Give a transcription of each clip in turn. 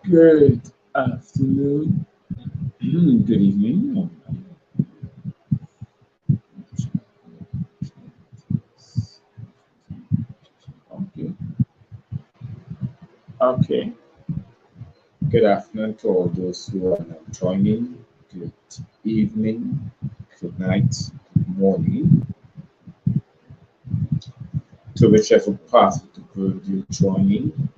Good afternoon. Good evening. Okay. Okay. Good afternoon to all those who are now joining. Good evening. Good night. Good morning. To whichever part of the world you're joining.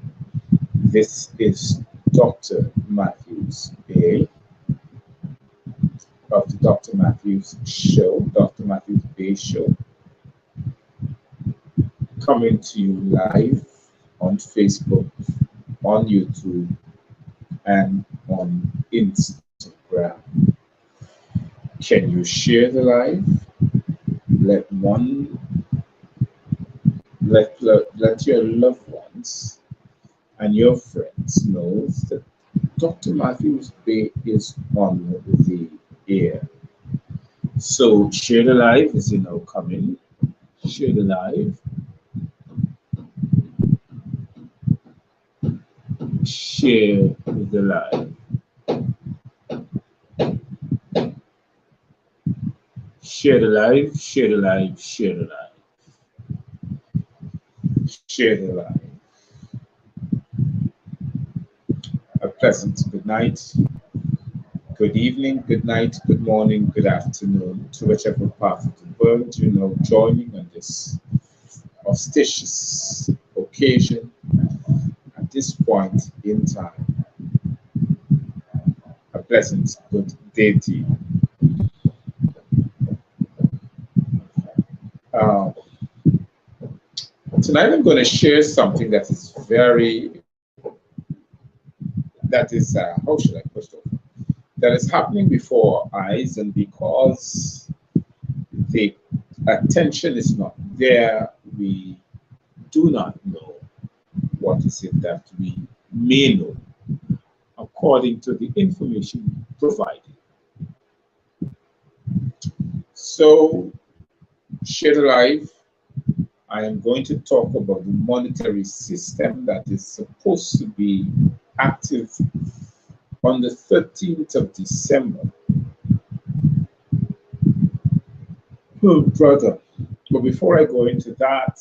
This is Dr. Matthews-Bey of the Dr. Matthews Show, Dr. Matthews-Bey Show, coming to you live on Facebook, on YouTube, and on Instagram. Can you share the live? Let one let your loved ones and your friends know that Dr. Matthews Bay is on the air. So share the live as you know coming. Share the live. Share the live. Share the live, share the live, share the live. Share the live. A pleasant good night, good evening, good night, good morning, good afternoon to whichever part of the world you know joining on this auspicious occasion at this point in time. A pleasant good day to you. Uh, Tonight I'm going to share something that is how should I put it, that is happening before our eyes, and because the attention is not there, we do not know what is it that we may know according to the information provided. So, share the live. I am going to talk about the monetary system that is supposed to be active on the 13th of December. Oh, brother. But before I go into that,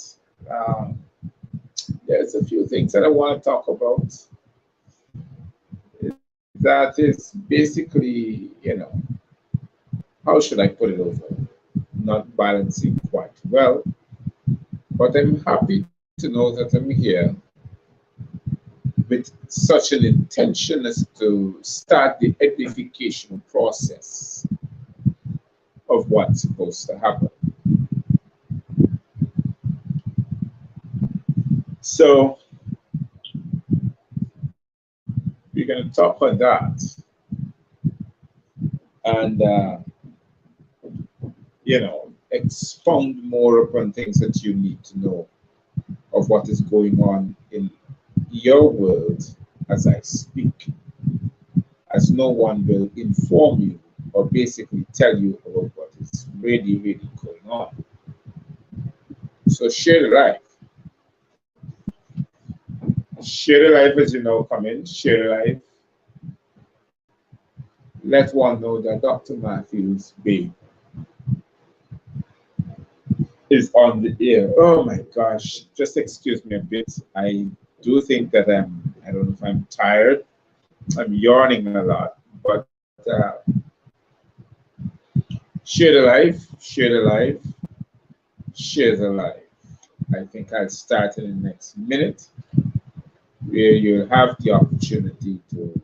there's a few things that I want to talk about. That is basically, how should I put it over? Not balancing quite well. But I'm happy to know that I'm here with such an intention as to start the edification process of what's supposed to happen. So we're going to talk on that, and expound more upon things that you need to know of what is going on in your world as I speak, as no one will inform you or basically tell you about what is really, really going on. So share the live. Share the live as you know, come in, share the live. Let one know that Dr. Matthews Bay is on the air. Oh my gosh, just excuse me a bit. I do think that I don't know if I'm tired. I'm yawning a lot, but share the live, share the live, share the live. I think I'll start in the next minute, where you'll have the opportunity to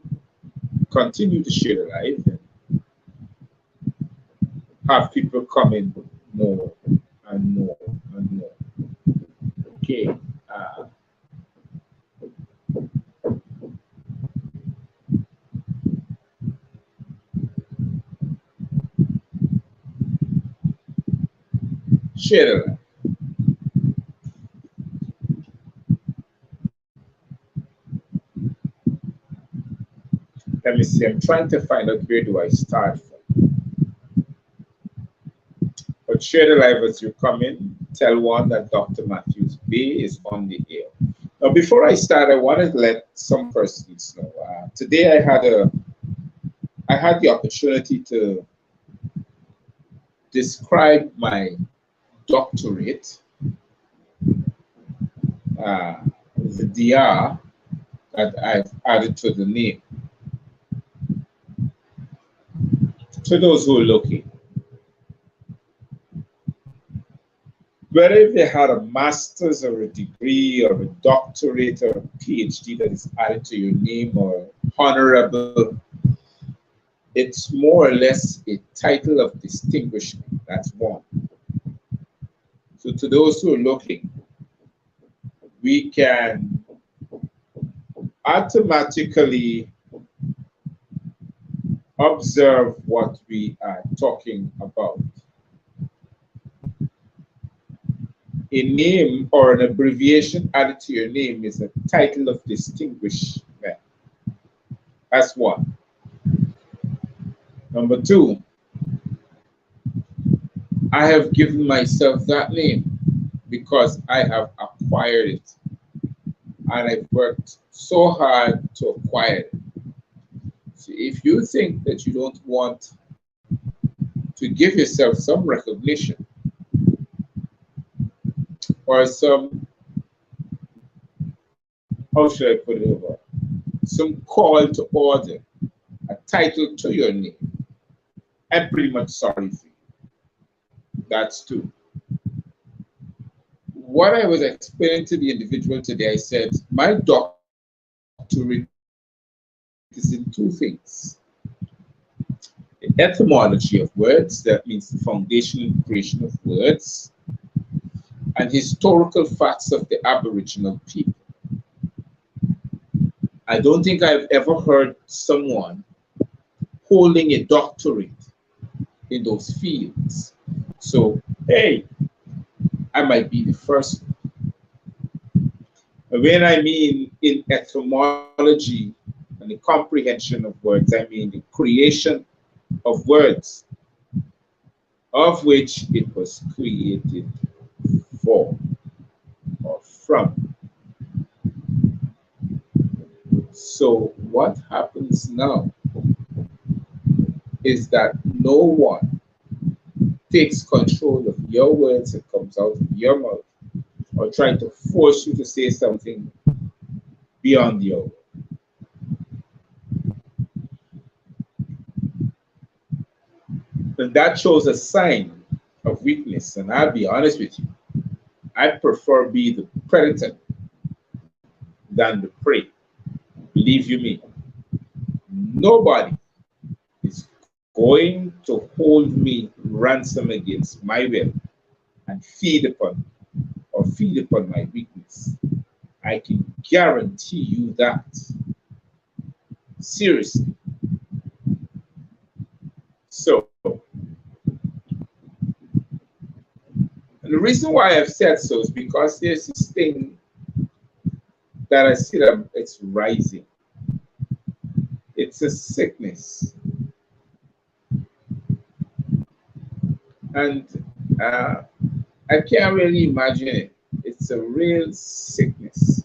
continue to share the live and have people come in more and more and more. Okay. Share the live. Let me see. I'm trying to find out where do I start from. But share the live as you come in. Tell one that Dr. Matthews Bay is on the air. Before I start, I wanted to let some persons know. Today I had the opportunity to describe my doctorate, uh, the DR that I've added to the name. To those who are looking, whether they had a master's or a degree or a doctorate or a PhD that is added to your name or honorable, it's more or less a title of distinguishment. That's one. So to those who are looking, we can automatically observe what we are talking about. A name or an abbreviation added to your name is a title of distinguishment. That's one. Number two, I have given myself that name because I have acquired it and I've worked so hard to acquire it. So if you think that you don't want to give yourself some recognition or some, how should I put it over, some call to order, a title to your name, I'm pretty much sorry for you. That's two. What I was explaining to the individual today, I said, my doctorate is in two things: the etymology of words, that means the foundation and creation of words, and historical facts of the Aboriginal people. I don't think I've ever heard someone holding a doctorate in those fields. So, hey, I might be the first. When I mean in etymology and the comprehension of words, I mean the creation of words, of which it was created for or from. So what happens now is that no one takes control of your words that comes out of your mouth or trying to force you to say something beyond your word. And that shows a sign of weakness. And I'll be honest with you, I prefer be the predator than the prey. Believe you me, nobody is going to hold me ransom against my will and feed upon my weakness. I can guarantee you that. Seriously. So, and the reason why I've said so is because there's this thing that I see that it's rising. It's a sickness. And I can't really imagine it. It's a real sickness.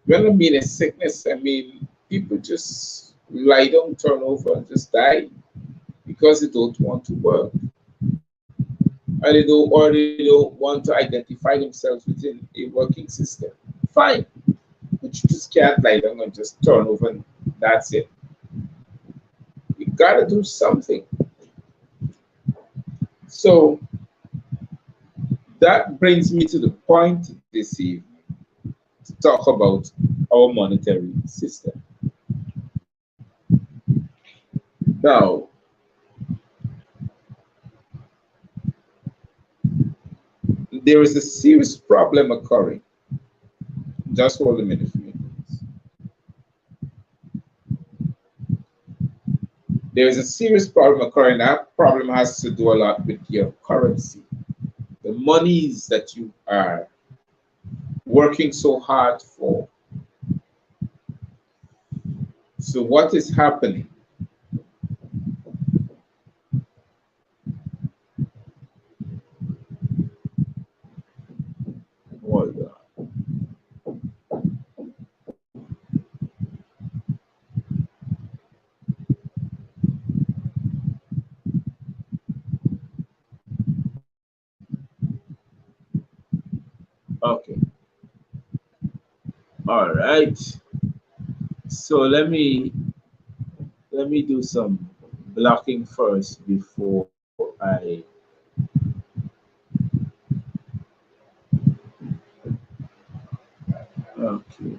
When I mean a sickness, I mean people just lie down, turn over, and just die because they don't want to work. Or they don't want to identify themselves within a working system. Fine. But you just can't lie down and just turn over and that's it. You gotta do something. So that brings me to the point this evening to talk about our monetary system. Now, there is a serious problem occurring. Just hold a minute for me, please. There is a serious problem occurring. That problem has to do a lot with your currency, the monies that you are working so hard for. So what is happening? Okay. All right. So let me do some blocking first before I okay.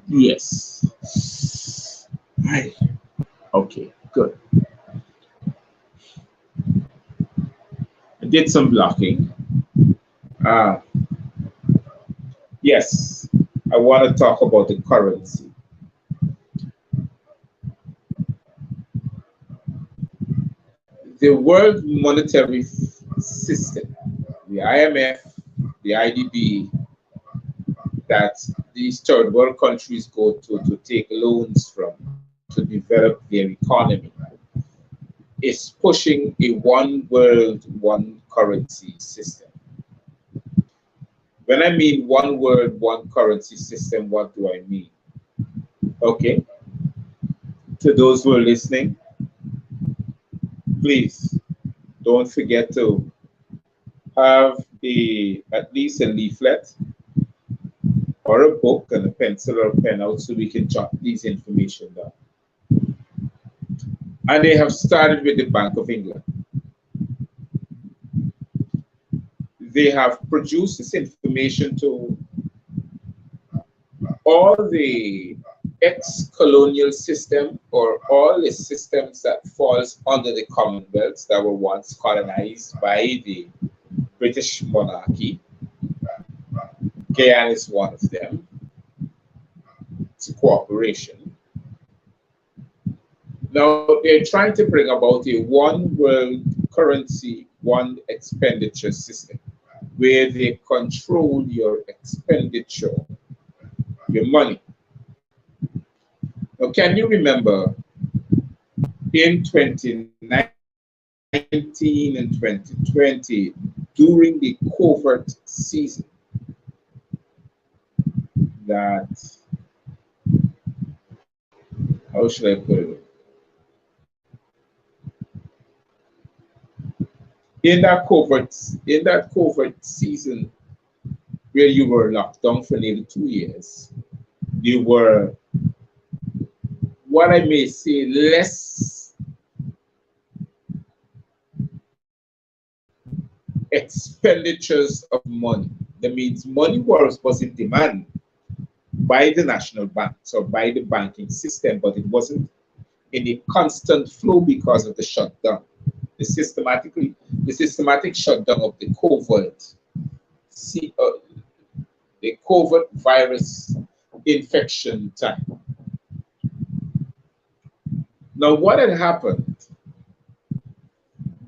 Yes. Right. Okay, good. I did some blocking. Uh, yes, I want to talk about the currency. The World Monetary System, the IMF, the IDB, that these third world countries go to take loans from to develop their economy, is pushing a one world, one currency system. When I mean one world, one currency system, what do I mean? Okay, to those who are listening, please don't forget to have at least a leaflet or a book and a pencil or a pen out so we can jot these information down. And they have started with the Bank of England. They have produced this information to all the ex-colonial system or all the systems that falls under the Commonwealth that were once colonized by the British monarchy. Guyana is one of them. It's a cooperation. Now they're trying to bring about a one world currency, one expenditure system where they control your expenditure, your money. Now, can you remember in 2019 and 2020, during the covert season, that, how should I put it? In that covert season where you were locked down for nearly 2 years, you were, what I may say, less expenditures of money. That means money was in demand by the national banks or by the banking system, but it wasn't in a constant flow because of the shutdown, the systematic shutdown of see, uh, the COVID virus infection time. Now, what had happened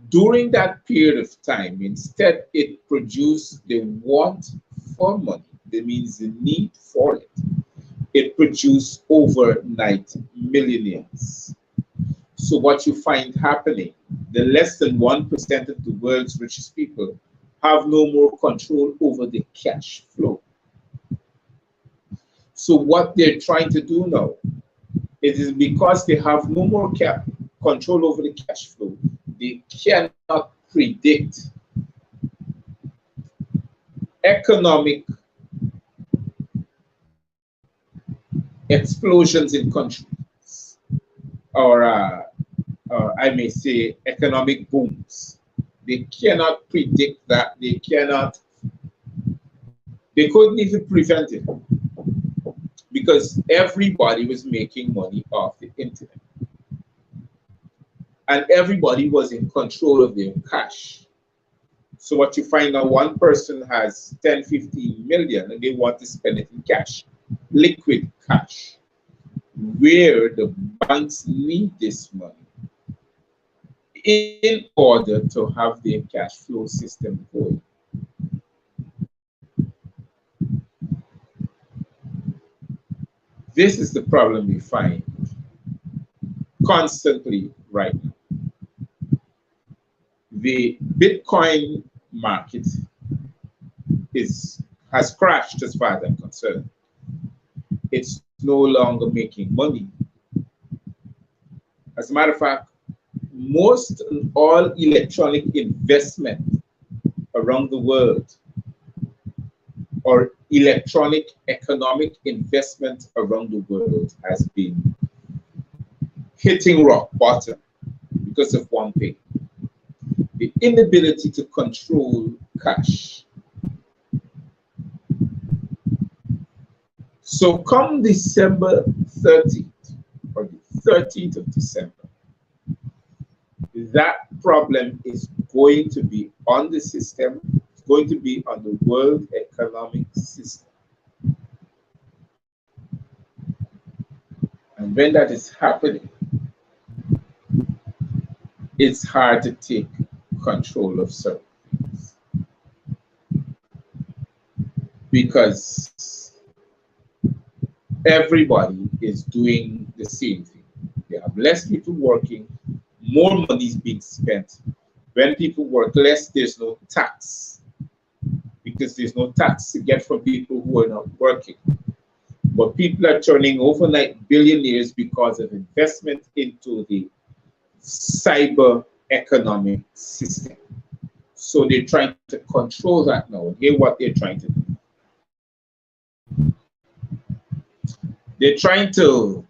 during that period of time, instead, it produced the want for money. That means the need for it. It produced overnight millionaires. So what you find happening, the less than 1% of the world's richest people have no more control over the cash flow. So what they're trying to do now, it is because they have no more control over the cash flow, they cannot predict economic explosions in countries, or I may say economic booms. They cannot predict that. They couldn't even prevent it because everybody was making money off the internet. And everybody was in control of their cash. So what you find now, one person has 10, 15 million and they want to spend it in cash, liquid cash, where the banks need this money in order to have their cash flow system going. This is the problem we find constantly right now. The Bitcoin market has crashed as far as I'm concerned. It's no longer making money. As a matter of fact, most all electronic investment around the world, or electronic economic investment around the world, has been hitting rock bottom because of one thing: the inability to control cash. So come December 30th, or the 13th of December, that problem is going to be on the system, it's going to be on the world economic system. And when that is happening, it's hard to take control of certain things, because everybody is doing the same thing. They have less people working, more money is being spent. When people work less, there's no tax, because there's no tax to get from people who are not working. But people are turning overnight billionaires because of investment into the cyber economic system. So they're trying to control that now. Hear what they're trying to do. They're trying to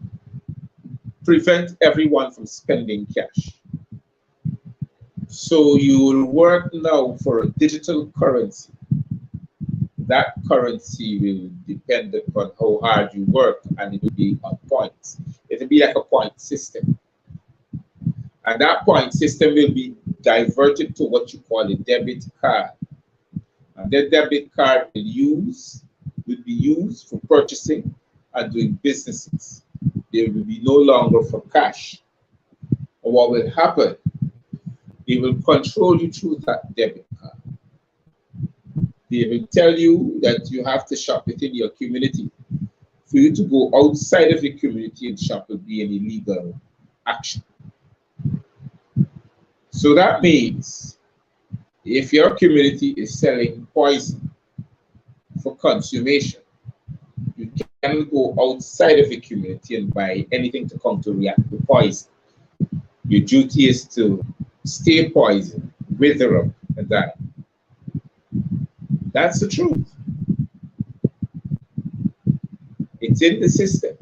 prevent everyone from spending cash. So you will work now for a digital currency. That currency will depend upon how hard you work, and it will be on points. It will be like a point system. And that point system will be diverted to what you call a debit card. And that debit card will be used for purchasing and doing businesses. They will be no longer for cash. And what will happen? They will control you through that debit card. They will tell you that you have to shop within your community. For you to go outside of your community and shop will be an illegal action. So that means if your community is selling poison for consummation, you can go outside of your community and buy anything to come to react to poison. Your duty is to stay poisoned, wither up, and die. That's the truth. It's in the system.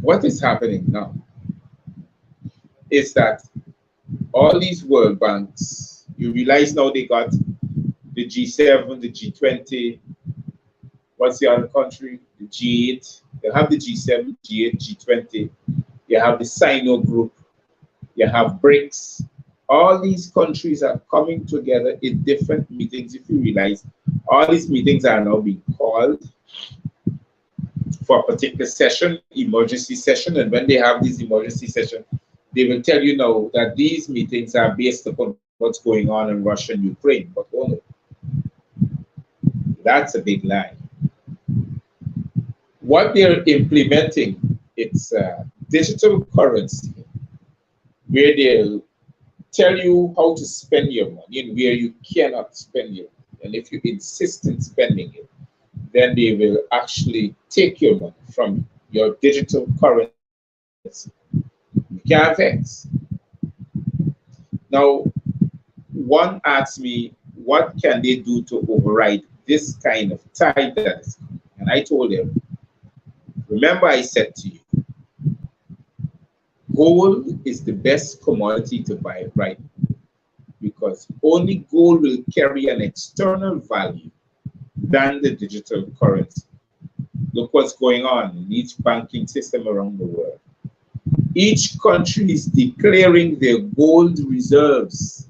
What is happening now is that all these world banks, you realize now they got the G7, the G20, what's the other country? The G8. They have the G7, G8, G20. You have the Sino group. You have BRICS. All these countries are coming together in different meetings. If you realize, all these meetings are now being called for a particular session, emergency session. And when they have these emergency sessions, they will tell you now that these meetings are based upon what's going on in Russia and Ukraine. But oh no, that's a big lie. What they're implementing, it's a digital currency where they'll tell you how to spend your money and where you cannot spend your money. And if you insist in spending it, then they will actually take your money from your digital currency. You can't vex. Now, one asked me, what can they do to override this kind of tide that is coming? And I told them, remember I said to you, gold is the best commodity to buy right now, because only gold will carry an external value than the digital currency. Look what's going on in each banking system around the world. Each country is declaring their gold reserves.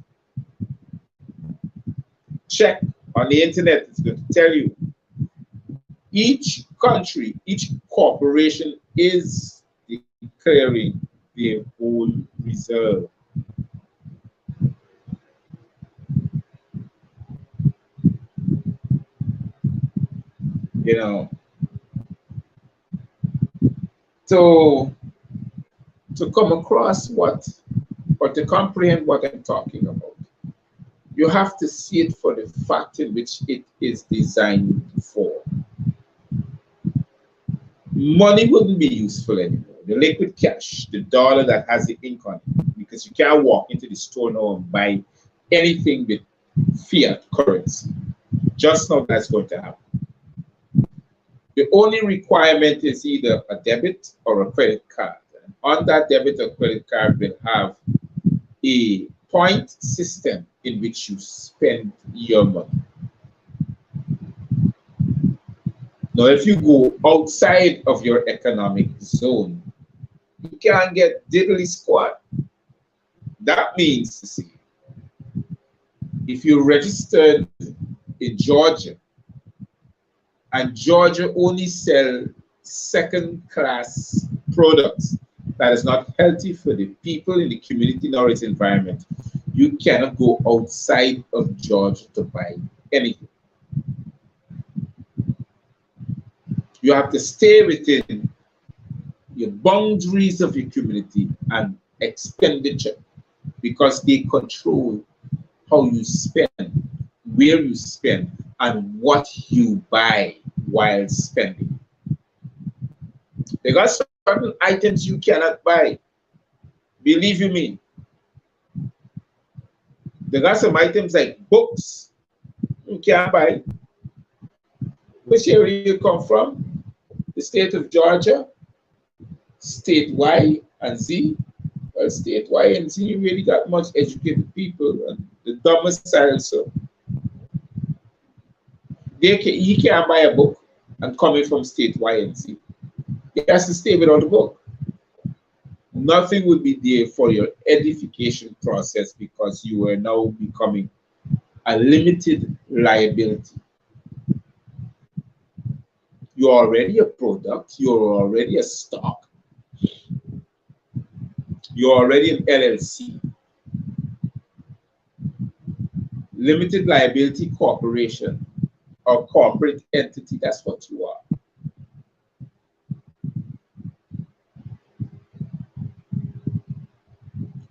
Check on the internet, it's going to tell you. Each country, each corporation is declaring their gold reserve. You know, to come across what, or to comprehend what I'm talking about, you have to see it for the fact in which it is designed for. money wouldn't be useful anymore. The liquid cash, the dollar that has the ink on it, because you can't walk into the store now and buy anything with fiat currency. Just now that's going to happen. The only requirement is either a debit or a credit card. And on that debit or credit card will have a point system in which you spend your money. Now, if you go outside of your economic zone, you can't get diddly squat. That means to say, if you registered in Georgia, and Georgia only sell second-class products that is not healthy for the people in the community nor its environment, you cannot go outside of Georgia to buy anything. You have to stay within your boundaries of your community and expenditure, because they control how you spend, where you spend, and what you buy while spending. They got certain items you cannot buy. Believe you me. They got some items like books you can't buy. Which area you come from? The state of Georgia? State Y and Z? Well, state Y and Z, you really got much educated people, and the domicile, so he can't buy a book and coming from state Y and Z. He has to stay without the book. Nothing would be there for your edification process, because you are now becoming a limited liability. You're already a product, you're already a stock, you're already an LLC. Limited liability corporation or corporate entity, that's what you are.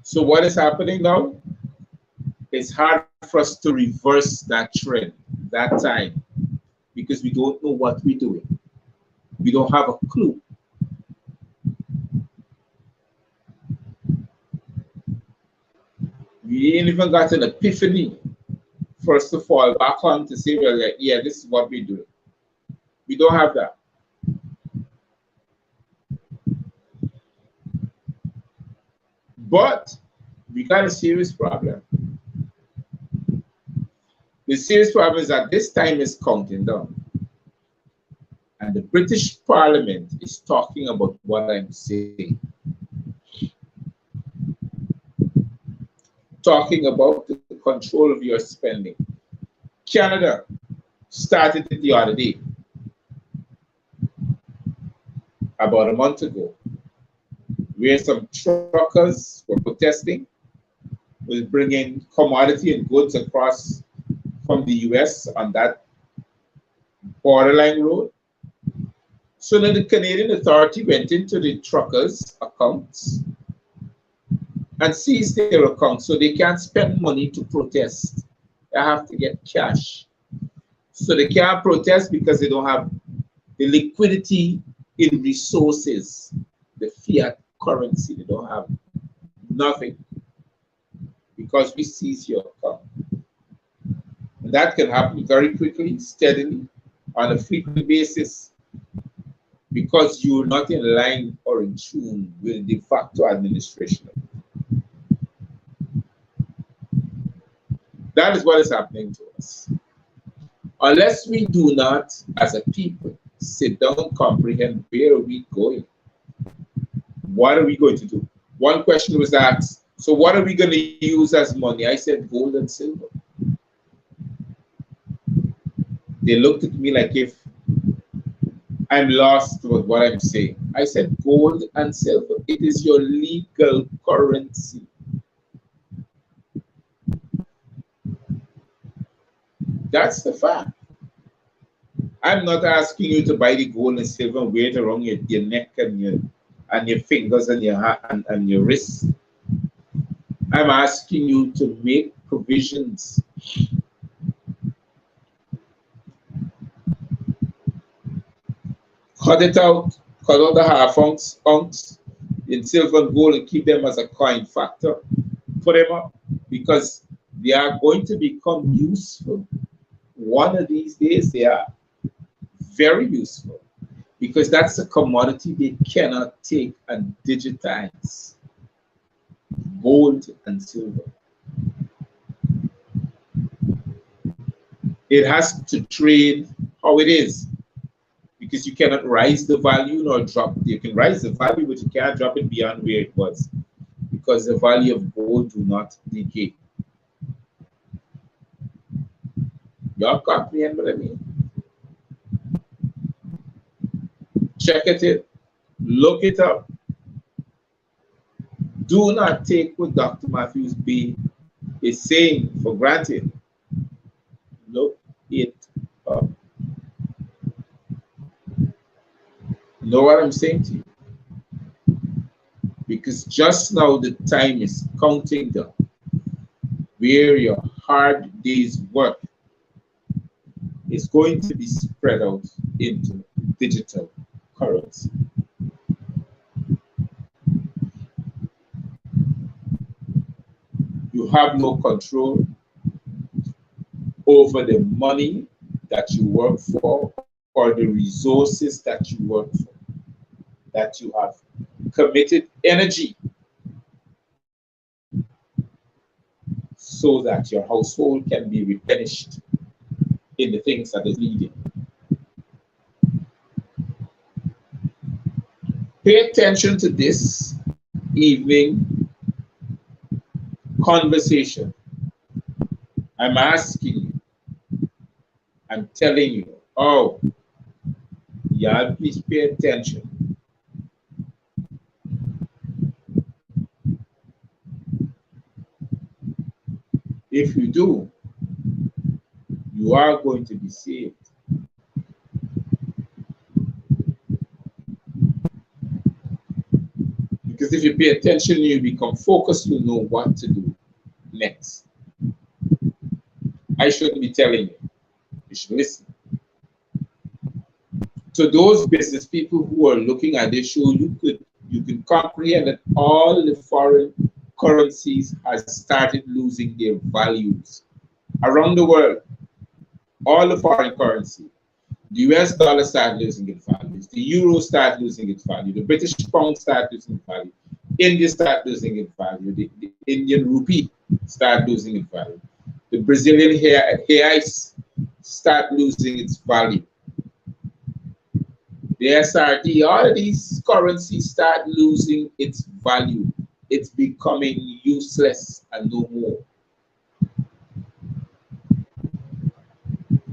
So what is happening now? It's hard for us to reverse that trend, that time, because we don't know what we're doing. We don't have a clue. We ain't even got an epiphany for us to fall back on to say, well, like, yeah, this is what we're doing. We don't have that. But we got a serious problem. The serious problem is that this time is counting down. And the British Parliament is talking about what I'm saying. Talking about the control of your spending. Canada started it the other day, about a month ago, where some truckers were protesting, was bringing commodity and goods across from the US on that borderline road. So then the Canadian authority went into the truckers' accounts and seized their accounts, so they can't spend money to protest. They have to get cash. So they can't protest because they don't have the liquidity in resources, the fiat currency. They don't have nothing because we seize your account. And that can happen very quickly, steadily, on a frequent basis, because you're not in line or in tune with the de facto administration. That is what is happening to us. Unless we do not, as a people, sit down, comprehend where are we going? What are we going to do? One question was asked, so what are we going to use as money? I said gold and silver. They looked at me like if I'm lost with what I'm saying. I said gold and silver. It is your legal currency. That's the fact. I'm not asking you to buy the gold and silver and wear it around your neck and your fingers and your hand and your wrists. I'm asking you to make provisions. Cut it out cut out the half ounce in silver and gold and keep them as a coin factor. Put them up because they are going to become useful. One of these days, they are very useful because that's a commodity they cannot take and digitize. Gold and silver. It has to trade how it is because you cannot rise the value nor drop. You can rise the value, but you can't drop it beyond where it was because the value of gold do not decay. Y'all comprehend what I mean? Check it, look it up. Do not take what Dr. Matthews-Bey is saying for granted. Look it up. You know what I'm saying to you? Because just now the time is counting down where your hard day's work is going to be spread out into digital currency. You have no control over the money that you work for or the resources that you work for, that you have committed energy so that your household can be replenished in the things that is needed. Pay attention to this evening conversation. I'm asking you, I'm telling you, oh, y'all please pay attention. If you do, you are going to be saved. Because if you pay attention, you become focused, you know what to do next. I shouldn't be telling you. You should listen. To those business people who are looking at this show, you can comprehend that all the foreign currencies has started losing their values around the world. All the foreign currency. The US dollar started losing its value. The euro started losing its value. The British pound started losing its value. India started losing its value. The Indian rupee started losing its value. The Brazilian reais start losing its value. The SRD, all of these currencies start losing its value. It's becoming useless and no more.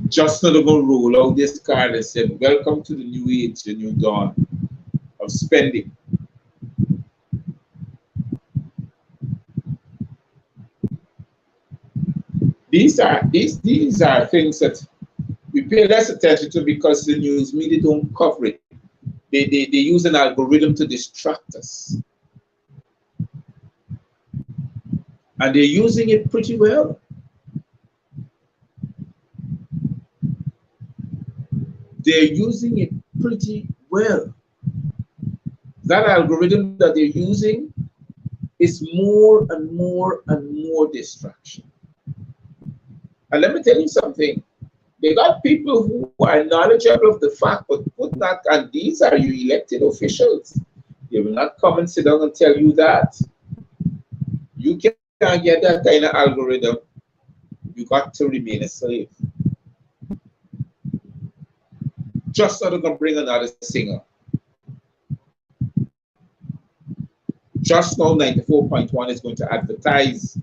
Just not going to roll out this card and said, welcome to the new age, the new dawn of spending. These are things that we pay less attention to because the news media don't cover it. They use an algorithm to distract us. And they're using it pretty well. They're using it pretty well. That algorithm that they're using is more and more and more distraction. And let me tell you something. They got people who are knowledgeable of the fact, but would not, and these are your elected officials. They will not come and sit down and tell you that. You can't get that kind of algorithm. You got to remain a slave. Just so they're going to bring another singer. Just now, 94.1 is going to advertise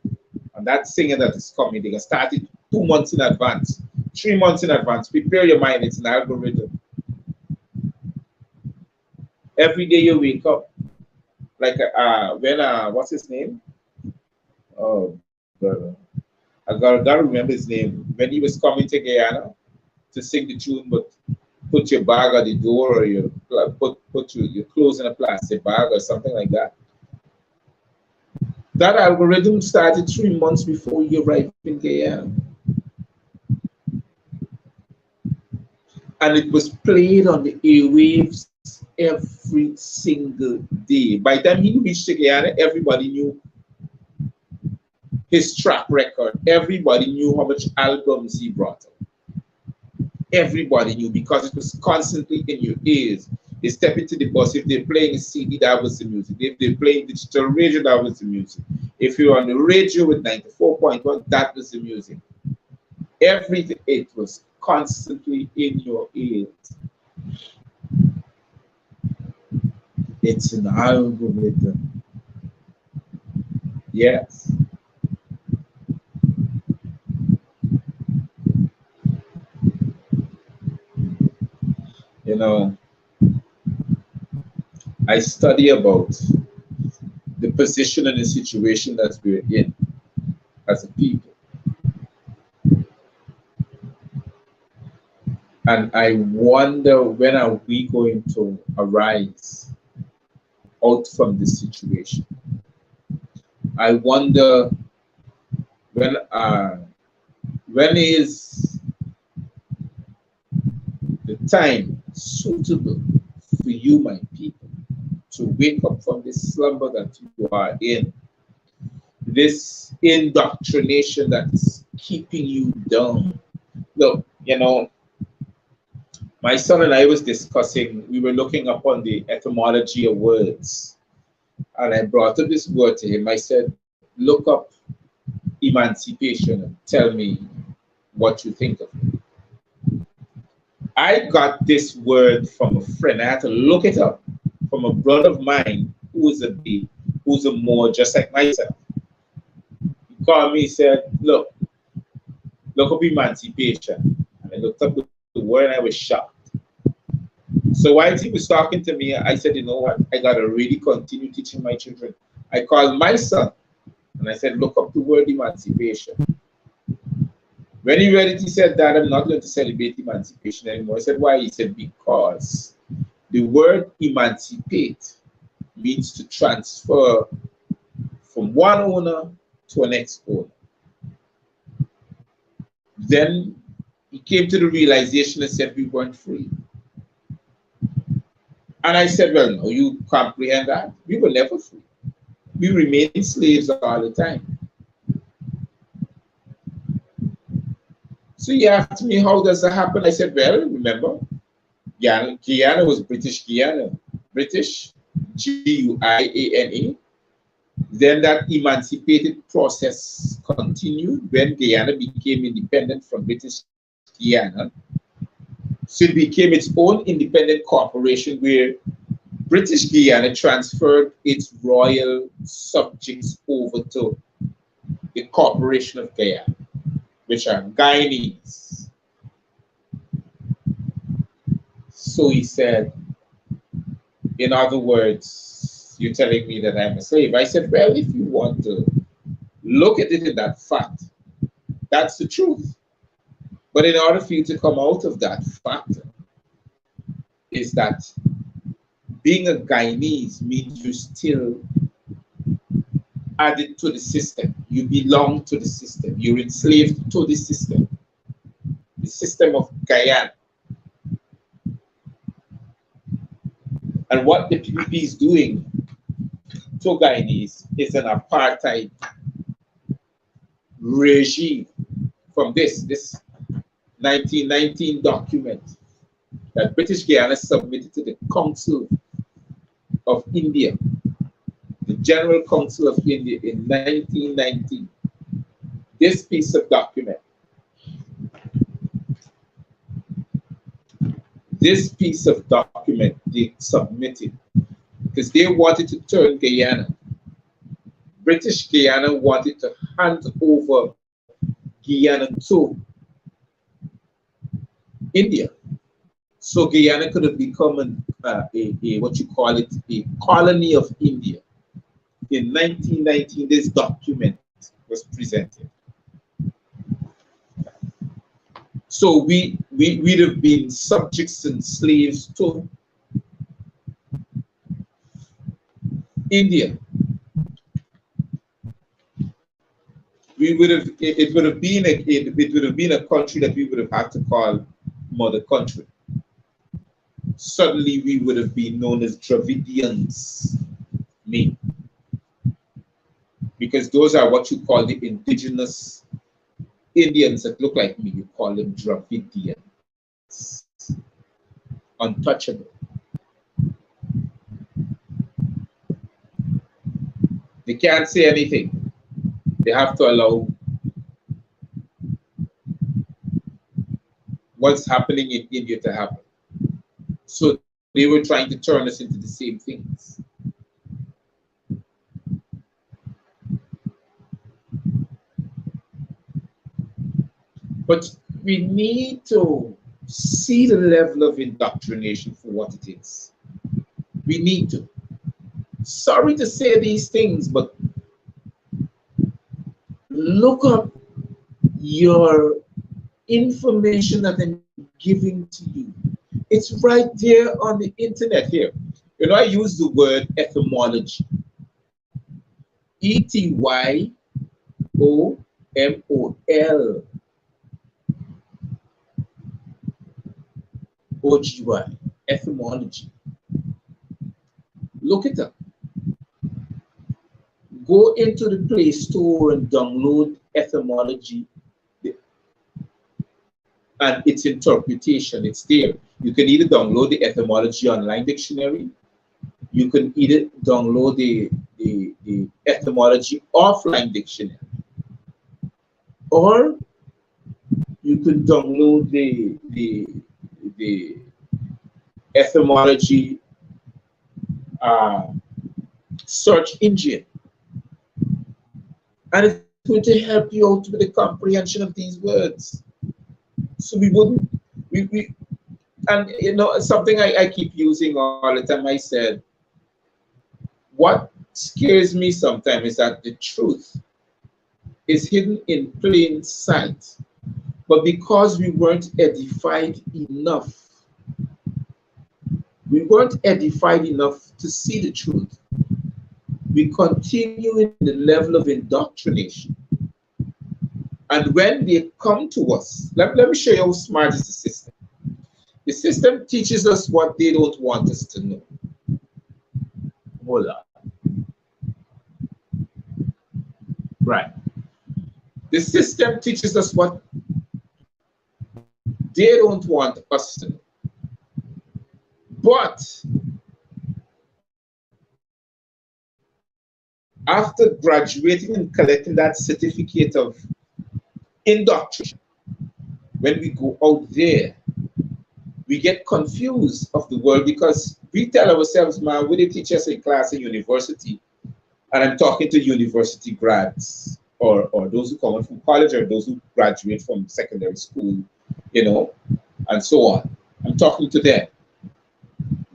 on that singer that is coming. They're going to start it 2 months in advance, 3 months in advance. Prepare your mind. It's an algorithm. Every day you wake up, like what's his name? Oh, brother. I gotta remember his name. When he was coming to Guyana to sing the tune, but put your bag at the door, or your put your clothes in a plastic bag or something like that. That algorithm started 3 months before you arrived in Guyana. and it was played on the airwaves every single day. By the time he reached Guyana, everybody knew his track record. Everybody knew how much albums he brought out. Everybody knew because it was constantly in your ears. They step into the bus. If they're playing a CD, that was the music. If they're playing digital radio, that was the music. If you're on the radio with 94.1, that was the music. Everything, it was constantly in your ears. It's an algorithm. Yes. You know, I study about the position and the situation that we're in as a people. And I wonder, when are we going to arise out from this situation? I wonder when is the time suitable for you, my people, to wake up from this slumber that you are in, this indoctrination that is keeping you down. Look, you know, my son and I was discussing, we were looking up on the etymology of words, and I brought up this word to him. I said, look up emancipation and tell me what you think of it. I got this word from a friend. I had to look it up from a brother of mine who's a more just like myself. He called me, he said, look up emancipation. And I looked up the word and I was shocked. So while he was talking to me, I said, you know what? I got to really continue teaching my children. I called my son and I said, look up the word emancipation. When he read it, he said, Dad, I'm not going to celebrate emancipation anymore. I said, why? He said, because the word emancipate means to transfer from one owner to a next owner. Then he came to the realization and said we weren't free. And I said, well, no, you comprehend that? We were never free. We remained slaves all the time. So he asked me, how does that happen? I said, well, remember, Guyana was British Guyana. British, Guiana. Then that emancipated process continued when Guyana became independent from British Guyana. So it became its own independent corporation where British Guyana transferred its royal subjects over to the Corporation of Guyana, which are Guyanese. So he said, in other words, you're telling me that I'm a slave. I said, well, if you want to look at it in that fact, that's the truth. But in order for you to come out of that fact, is that being a Guyanese means you still added to the system. You belong to the system. You're enslaved to the system of Guyana. And what the PPP is doing to Guyanese is an apartheid regime from this 1919 document that British Guyana submitted to the Council of India, the General Council of India in 1919. This piece of document, they submitted because they wanted to turn Guyana. British Guyana wanted to hand over Guyana to India. So Guyana could have become what you call it, a colony of India. In 1919, this document was presented. So we'd have been subjects and slaves to India. It would have been a country that we would have had to call mother country. suddenly we would have been known as Dravidians, me, because those are what you call the indigenous Indians that look like me. You call them Dravidians, untouchable. They can't say anything. They have to allow what's happening in India to happen. So they were trying to turn us into the same things. But we need to see the level of indoctrination for what it is. We need to. Sorry to say these things, but look up your information that I'm giving to you. It's right there on the internet here. You know, I use the word etymology. Etymology. Etymology. Look it up. Go into the Play Store and download etymology and its interpretation. It's there. You can either download the etymology online dictionary, you can either download the etymology offline dictionary, or you can download the etymology uh, search engine, and it's going to help you out with the comprehension of these words. So we wouldn't, we and you know, something I keep using all the time. I said, what scares me sometimes is that the truth is hidden in plain sight. But because we weren't edified enough to see the truth, we continue in the level of indoctrination. And when they come to us, let me show you how smart is the system. The system teaches us what they don't want us to know. Hold on. Right. The system teaches us what they don't want us to know. But after graduating and collecting that certificate of indoctrination, when we go out there, we get confused of the world because we tell ourselves, man, we did teach us a class in university, and I'm talking to university grads or those who come out from college or those who graduate from secondary school, you know, and so on. I'm talking to them.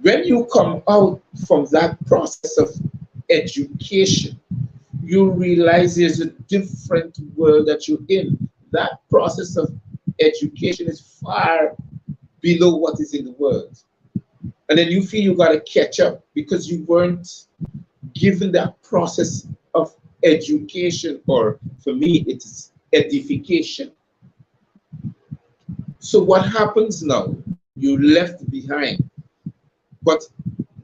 When you come out from that process of education, you realize there's a different world that you're in. That process of education is far below what is in the world. And then you feel you got to catch up because you weren't given that process of education, or for me, it's edification. So what happens now? You're left behind. But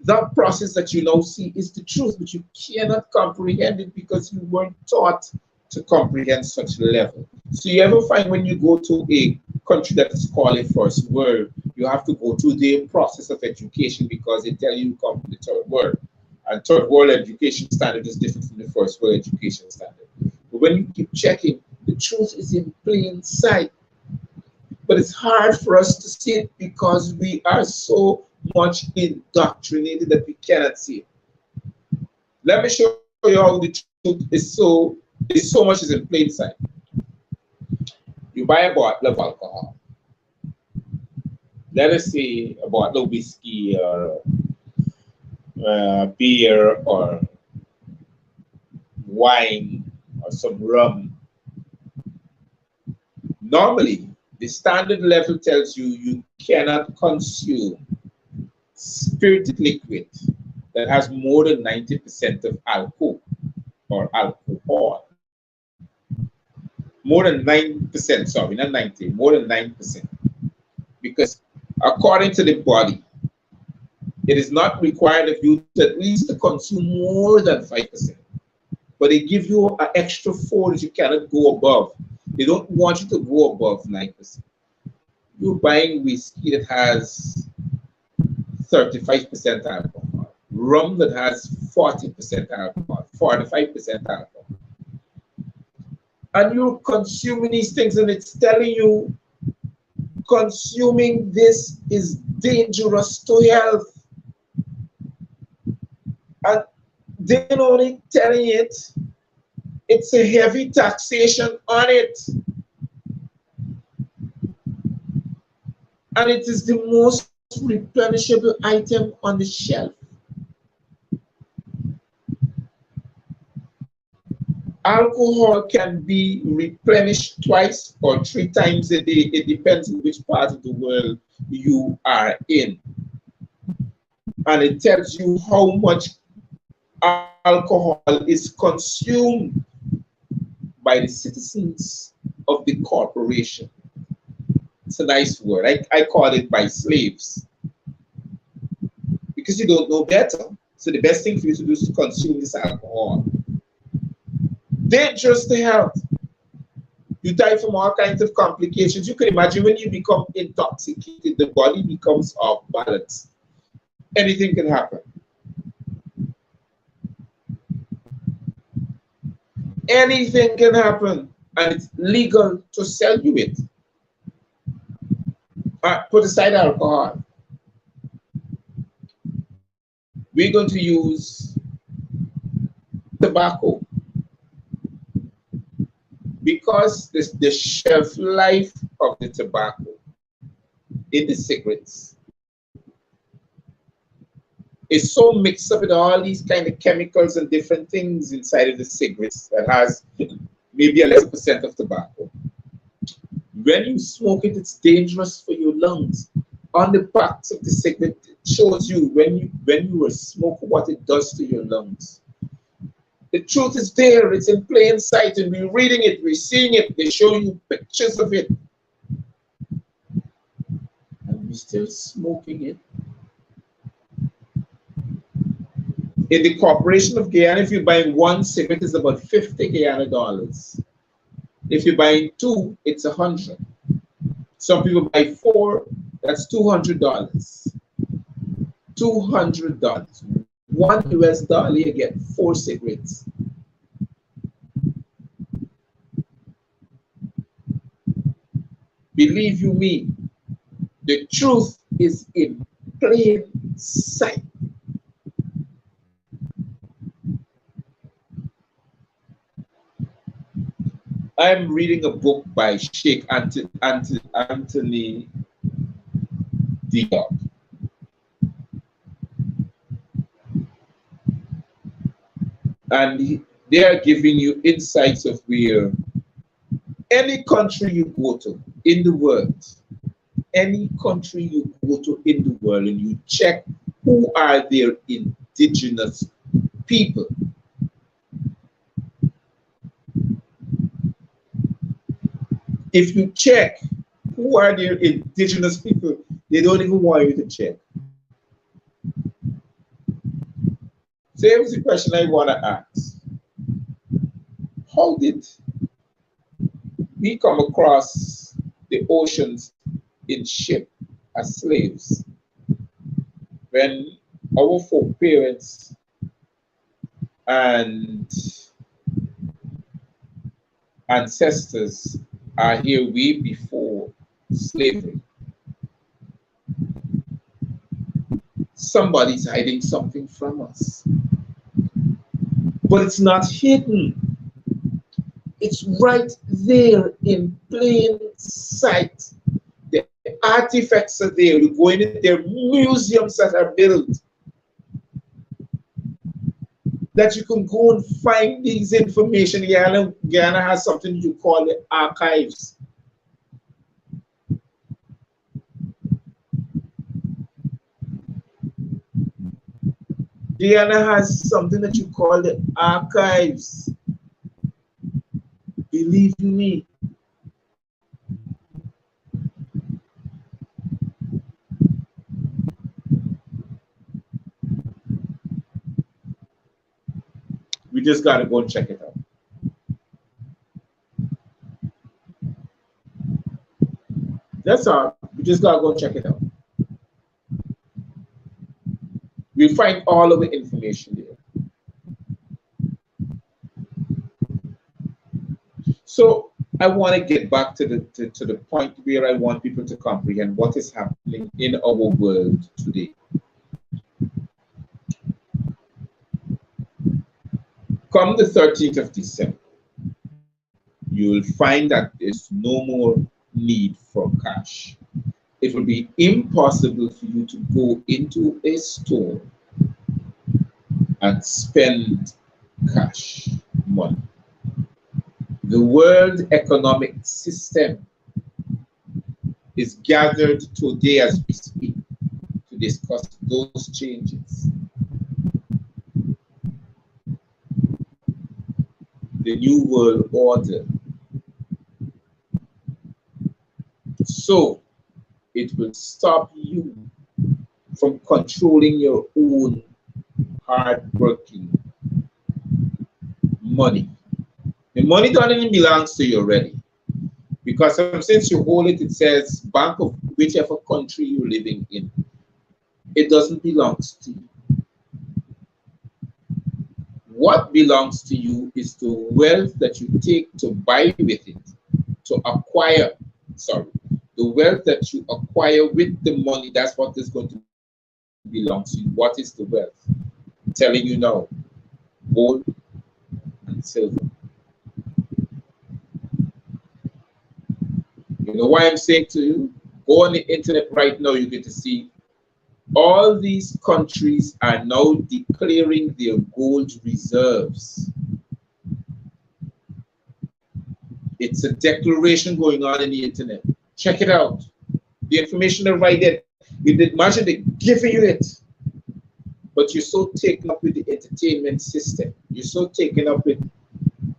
that process that you now see is the truth, but you cannot comprehend it because you weren't taught to comprehend such a level. So you ever find when you go to a country that is called a first world, you have to go through the process of education because they tell you come from the third world. And third world education standard is different from the first world education standard. But when you keep checking, the truth is in plain sight. But it's hard for us to see it because we are so much indoctrinated that we cannot see it. Let me show you how the truth is so much is in plain sight. You buy a bottle of alcohol. Let us say a bottle of whiskey or beer or wine or some rum. Normally, the standard level tells you you cannot consume spirited liquid that has more than 90% of alcohol or alcohol. More than 9%, sorry, not 90, more than 9%. Because according to the body, It is not required of you to at least to consume more than 5%. But they give you an extra 4 that you cannot go above. They don't want you to go above 9%. You're buying whiskey that has 35% alcohol, rum that has 40% alcohol, 45% alcohol. And you're consuming these things, and it's telling you consuming this is dangerous to health. And they're only telling it, it's a heavy taxation on it. And it is the most replenishable item on the shelf. Alcohol can be replenished twice or 3 times a day. It depends on which part of the world you are in. And it tells you how much alcohol is consumed by the citizens of the corporation. It's a nice word. I call it by slaves. Because you don't know better. So the best thing for you to do is to consume this alcohol. Dangerous to health. You die from all kinds of complications. You can imagine when you become intoxicated, the body becomes off balance. Anything can happen. Anything can happen, and it's legal to sell you it. Put aside alcohol. We're going to use tobacco. Because the shelf life of the tobacco in the cigarettes is so mixed up with all these kind of chemicals and different things inside of the cigarettes that has maybe a less percent of tobacco. When you smoke it, it's dangerous for your lungs. On the backs of the cigarette, it shows you when you are smoking what it does to your lungs. The truth is there, it's in plain sight, and we're reading it, we're seeing it, they show you pictures of it. And we're still smoking it. In the Corporation of Guyana, if you're buying 1 cigarette, it's about 50 Guyana dollars. If you're buying 2, it's 100. Some people buy 4, that's $200. $200. $1 you get 4 cigarettes. Believe you me, the truth is in plain sight. I'm reading a book by Sheikh Anthony Diop. And they are giving you insights of where any country you go to in the world, any country you go to in the world, and you check who are their indigenous people. If you check who are their indigenous people, they don't even want you to check. So here's the question I want to ask. How did we come across the oceans in ship as slaves when our foreparents and ancestors are here way before slavery? Somebody's hiding something from us. But it's not hidden. It's right there in plain sight. The artifacts are there. You go in there, museums that are built, that you can go and find these information. Guyana has something you call the archives. Guyana has something that you call the archives. Believe you me. We just got to go and check it out. That's all. We just got to go and check it out. We'll find all of the information there. So I want to get back to the point where I want people to comprehend what is happening in our world today. Come the 13th of December, you will find that there's no more need for cash. It will be impossible for you to go into a store and spend cash money. The World Economic System is gathered today as we speak to discuss those changes. The New World Order. So it will stop you from controlling your own hard-working money. The money doesn't even belongs to you already. Because since you hold it, it says Bank of whichever country you're living in. It doesn't belong to you. What belongs to you is the wealth that you take to buy with it, to acquire, the wealth that you acquire with the money, that's what is going to belong to you. What is the wealth? I'm telling you now, gold and silver. You know why I'm saying to you? Go on the internet right now, you get to see all these countries are now declaring their gold reserves. It's a declaration going on in the internet. Check it out. The information is right there. Imagine they giving you it. But you're so taken up with the entertainment system. You're so taken up with,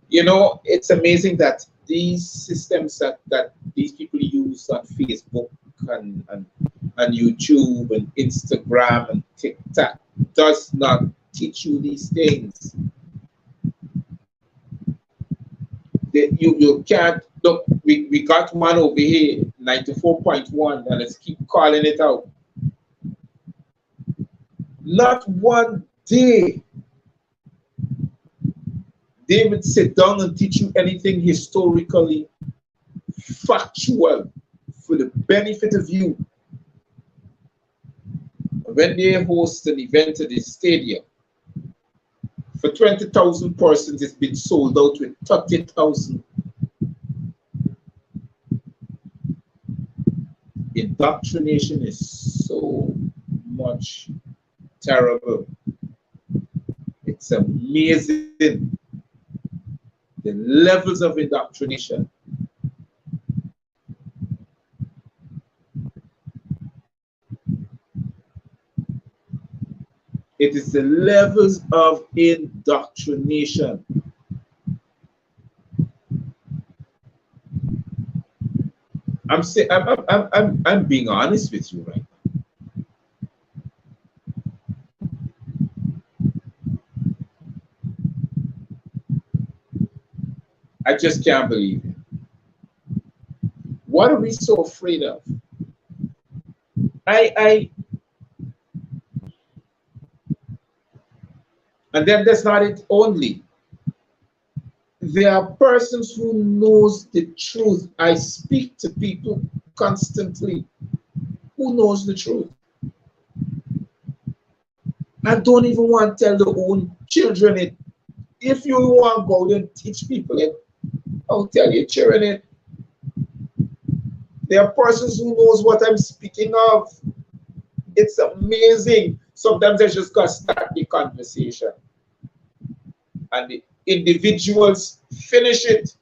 you know, it's amazing that these systems that these people use on Facebook and YouTube and Instagram and TikTok does not teach you these things. You can't look. We got one over here, 94.1, and let's keep calling it out. Not one day they would sit down and teach you anything historically factual for the benefit of you. When they host an event at the stadium, for 20,000 persons, it's been sold out with 30,000. Indoctrination is so much terrible. It's amazing the levels of indoctrination. It is the levels of indoctrination. I'm being honest with you right now. I just can't believe it. What are we so afraid of? And then that's not it only. There are persons who knows the truth. I speak to people constantly who knows the truth. I don't even want to tell their own children it. If you want to go out and teach people it, I'll tell your children it. There are persons who knows what I'm speaking of. It's amazing. Sometimes I just got to start the conversation. And the individuals finish it.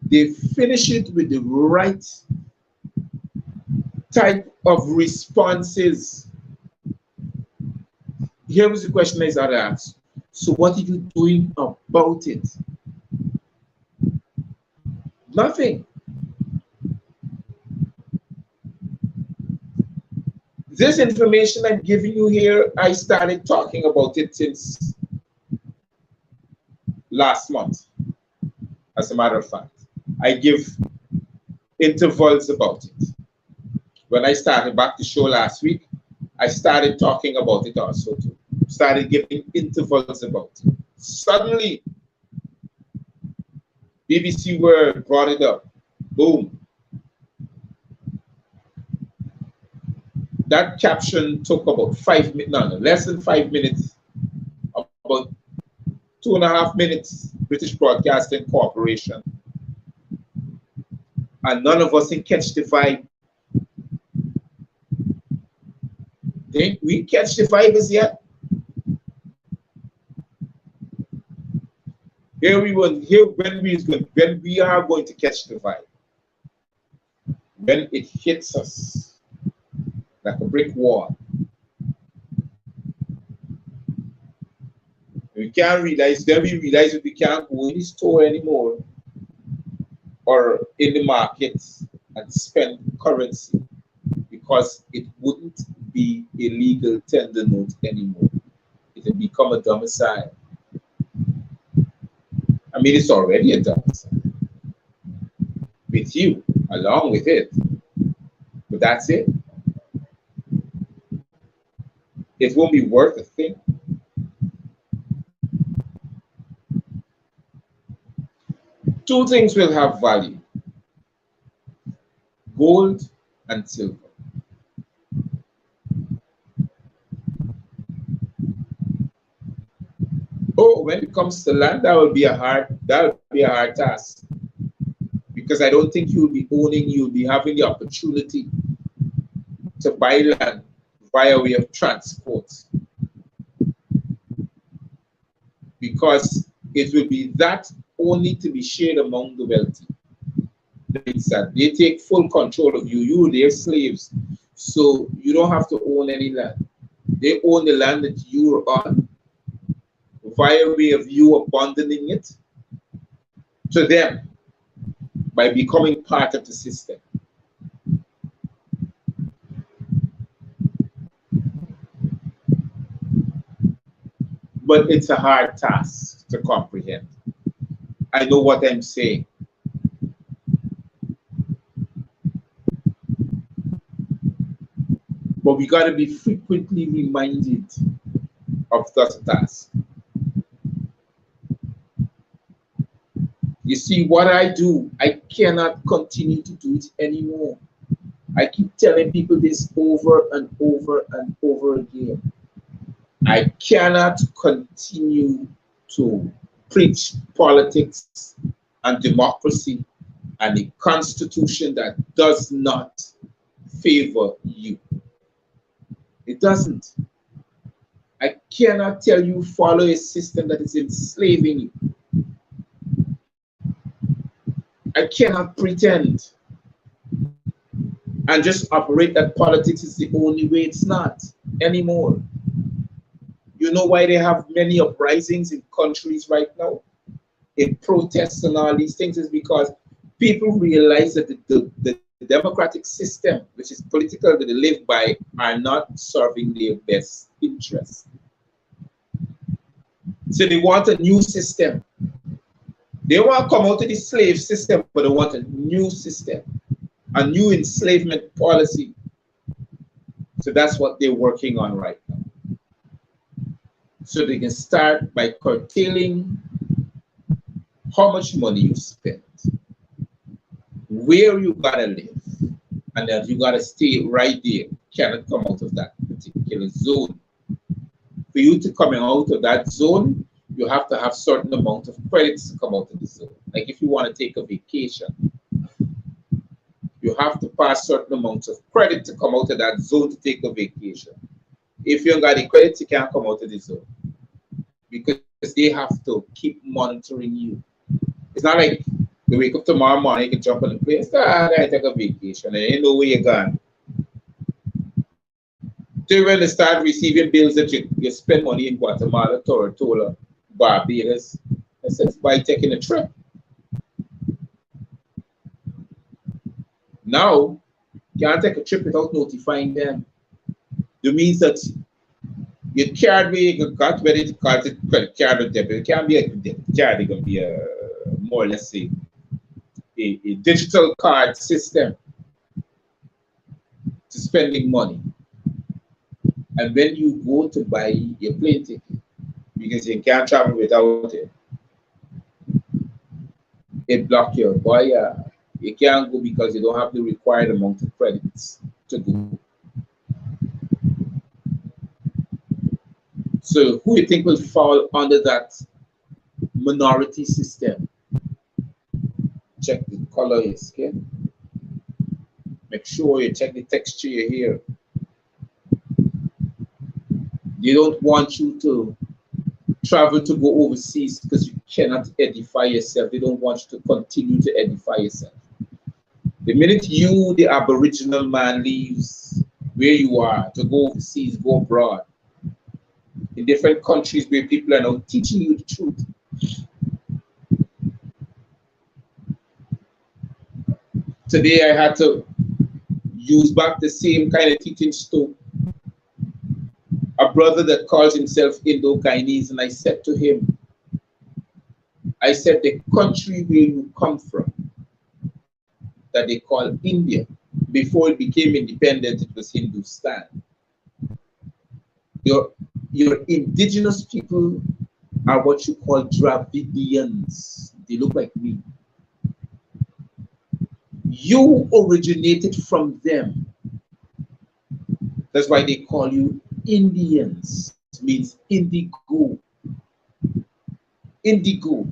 They finish it with the right type of responses. Here was the question I started to ask. So what are you doing about it? Nothing. This information I'm giving you here, I started talking about it since last month. As a matter of fact, I give intervals about it. When I started back the show last week, I started talking about it also too. Started giving intervals about it. Suddenly, BBC World brought it up. Boom. That caption took about 5 minutes, no, less than 5 minutes, about 2.5 minutes, British Broadcasting Corporation. And none of us can catch the vibe. Think we catch the vibe as yet? Here we are going to catch the vibe. When it hits us like a brick wall. We can't realize, then we realize that we can't go in the store anymore or in the markets and spend currency because it wouldn't be a legal tender note anymore. It will become a domicile. I mean, it's already a domicile with you along with it, but that's it. It won't be worth a thing. Two things will have value: gold and silver. Oh, when it comes to land, that will be a hard task. Because I don't think you'll be having the opportunity to buy land via way of transport. Because it will be that only to be shared among the wealthy. It's that they take full control of you, their slaves. So you don't have to own any land. They own the land that you're on via way of you abandoning it to them by becoming part of the system. But it's a hard task to comprehend. I know what I'm saying. But we got to be frequently reminded of that task. You see, what I do, I cannot continue to do it anymore. I keep telling people this over and over and over again. I cannot continue to preach politics and democracy and a constitution that does not favor you. It doesn't. I cannot tell you follow a system that is enslaving you. I cannot pretend and just operate that politics is the only way. It's not anymore. You know why they have many uprisings in countries right now, in protests and all these things, is because people realize that the democratic system, which is political that they live by, are not serving their best interests. So they want a new system. They want to come out of the slave system, but they want a new system, a new enslavement policy. So that's what they're working on right now. So they can start by curtailing how much money you spend, where you gotta live, and that you gotta stay right there. You cannot come out of that particular zone. For you to come out of that zone, you have to have certain amount of credits to come out of the zone. Like if you want to take a vacation, you have to pass certain amounts of credit to come out of that zone to take a vacation. If you don't got the credits, you can't come out of the zone because they have to keep monitoring you. It's not like you wake up tomorrow morning, you can jump on the plane, I take a vacation, and you know where you're going. So when they start receiving bills that you spend money in Guatemala, Tortola, Barbados, I said, why taking a trip? Now, you can't take a trip without notifying them. It means that your card where you got whether it's credit card or debit, it can't be a debit card, it's gonna be a more or less a digital card system to spending money. And when you go to buy your plane ticket, because you can't travel without it, it block your boy. You can't go because you don't have the required amount of credits to go. So who you think will fall under that minority system? Check the color of your skin. Make sure you check the texture of your hair. They don't want you to travel to go overseas because you cannot edify yourself. They don't want you to continue to edify yourself. The minute you, the Aboriginal man, leaves where you are to go overseas, go abroad, in different countries where people are now teaching you the truth. Today I had to use back the same kind of teaching to a brother that calls himself Indo-Guyanese, and I said to him, I said, the country where you come from, that they call India, before it became independent, it was Hindustan. Your indigenous people are what you call Dravidians. They look like me. You originated from them. That's why they call you Indians. It means indigo. Indigo,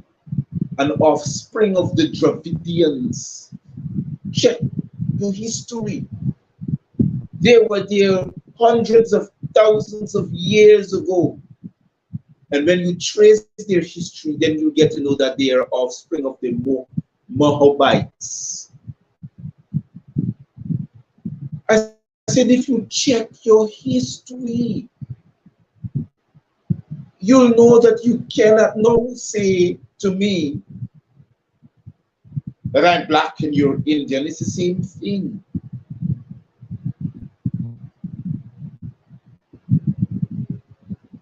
an offspring of the Dravidians. Check your history. They were there hundreds of thousands of years ago. And when you trace their history, then you get to know that they are offspring of the Moabites. I said, if you check your history, you'll know that you cannot now say to me that I'm black and you're Indian. It's the same thing.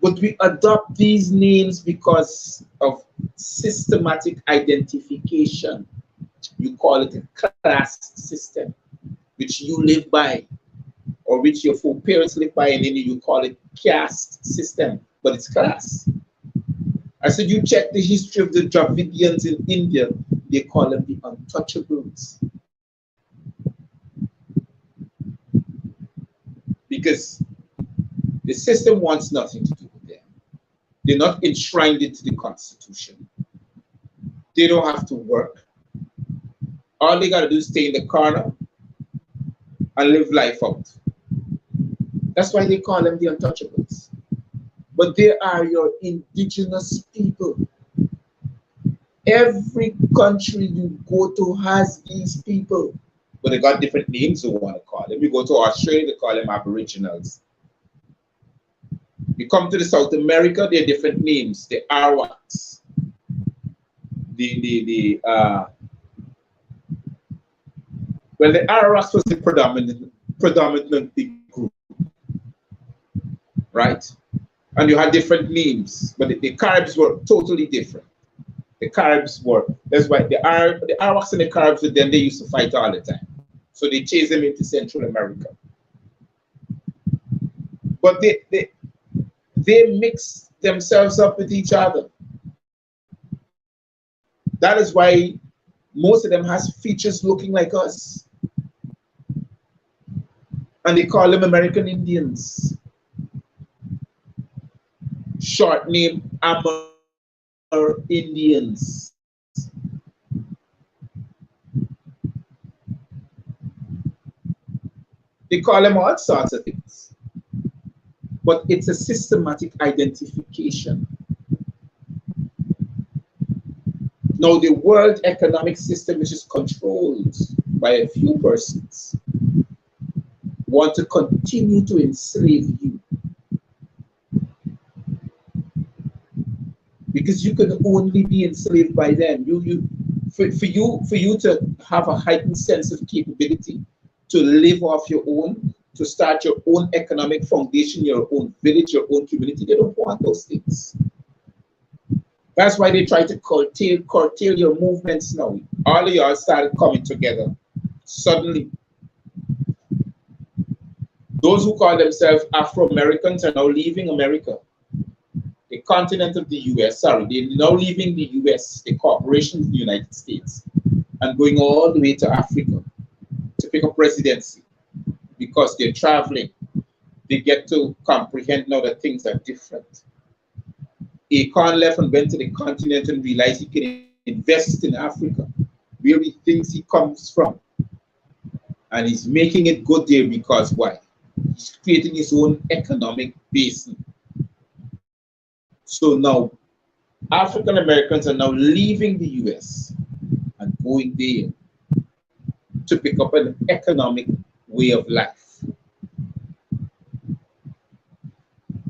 But we adopt these names because of systematic identification. You call it a class system, which you live by, or which your foreparents live by, and then you call it caste system, but it's class. I said, you check the history of the Dravidians in India, they call them the untouchables. Because the system wants nothing to do with them. They're not enshrined into the Constitution. They don't have to work. All they got to do is stay in the corner and live life out. That's why they call them the untouchables. But they are your indigenous people. Every country you go to has these people. But they got different names they want to call them. You go to Australia, they call them Aboriginals. You come to the South America, there are different names. The Arawaks. Well, the Arawaks was the predominant big group, right? And you had different names, but the Caribs were totally different. The Caribs were, that's why the Arawaks and the Caribs, then they used to fight all the time. So they chased them into Central America. But they mix themselves up with each other. That is why most of them has features looking like us. And they call them American Indians. Short name, Amerindians. They call them all sorts of things. But it's a systematic identification. Now, the world economic system, which is controlled by a few persons, want to continue to enslave you. Because you can only be enslaved by them. For you to have a heightened sense of capability to live off your own, to start your own economic foundation, your own village, your own community. They don't want those things. That's why they try to curtail your movements now. All of y'all started coming together. Suddenly, those who call themselves Afro-Americans are now leaving America. The continent of the US, sorry, they're now leaving the US, the corporation of the United States, and going all the way to Africa to pick up residency because they're traveling. They get to comprehend now that things are different. Akon left and went to the continent and realized he can invest in Africa, where he thinks he comes from. And he's making it good there because why? He's creating his own economic basin. So now, African Americans are now leaving the US and going there to pick up an economic way of life.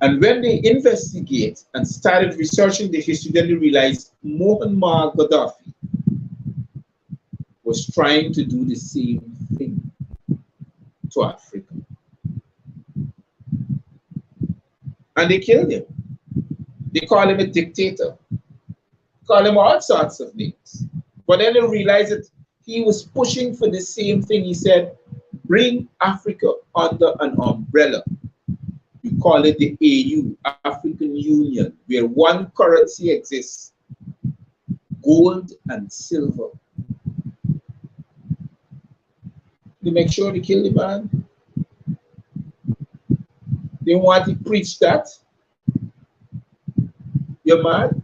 And when they investigate and started researching the history, then they realized Muammar Gaddafi was trying to do the same thing to Africa. And they killed him. They call him a dictator. Call him all sorts of names. But then they realized that he was pushing for the same thing. He said, bring Africa under an umbrella. We call it the AU, African Union, where one currency exists, gold and silver. They make sure they kill the man. They want to preach that. You're mad?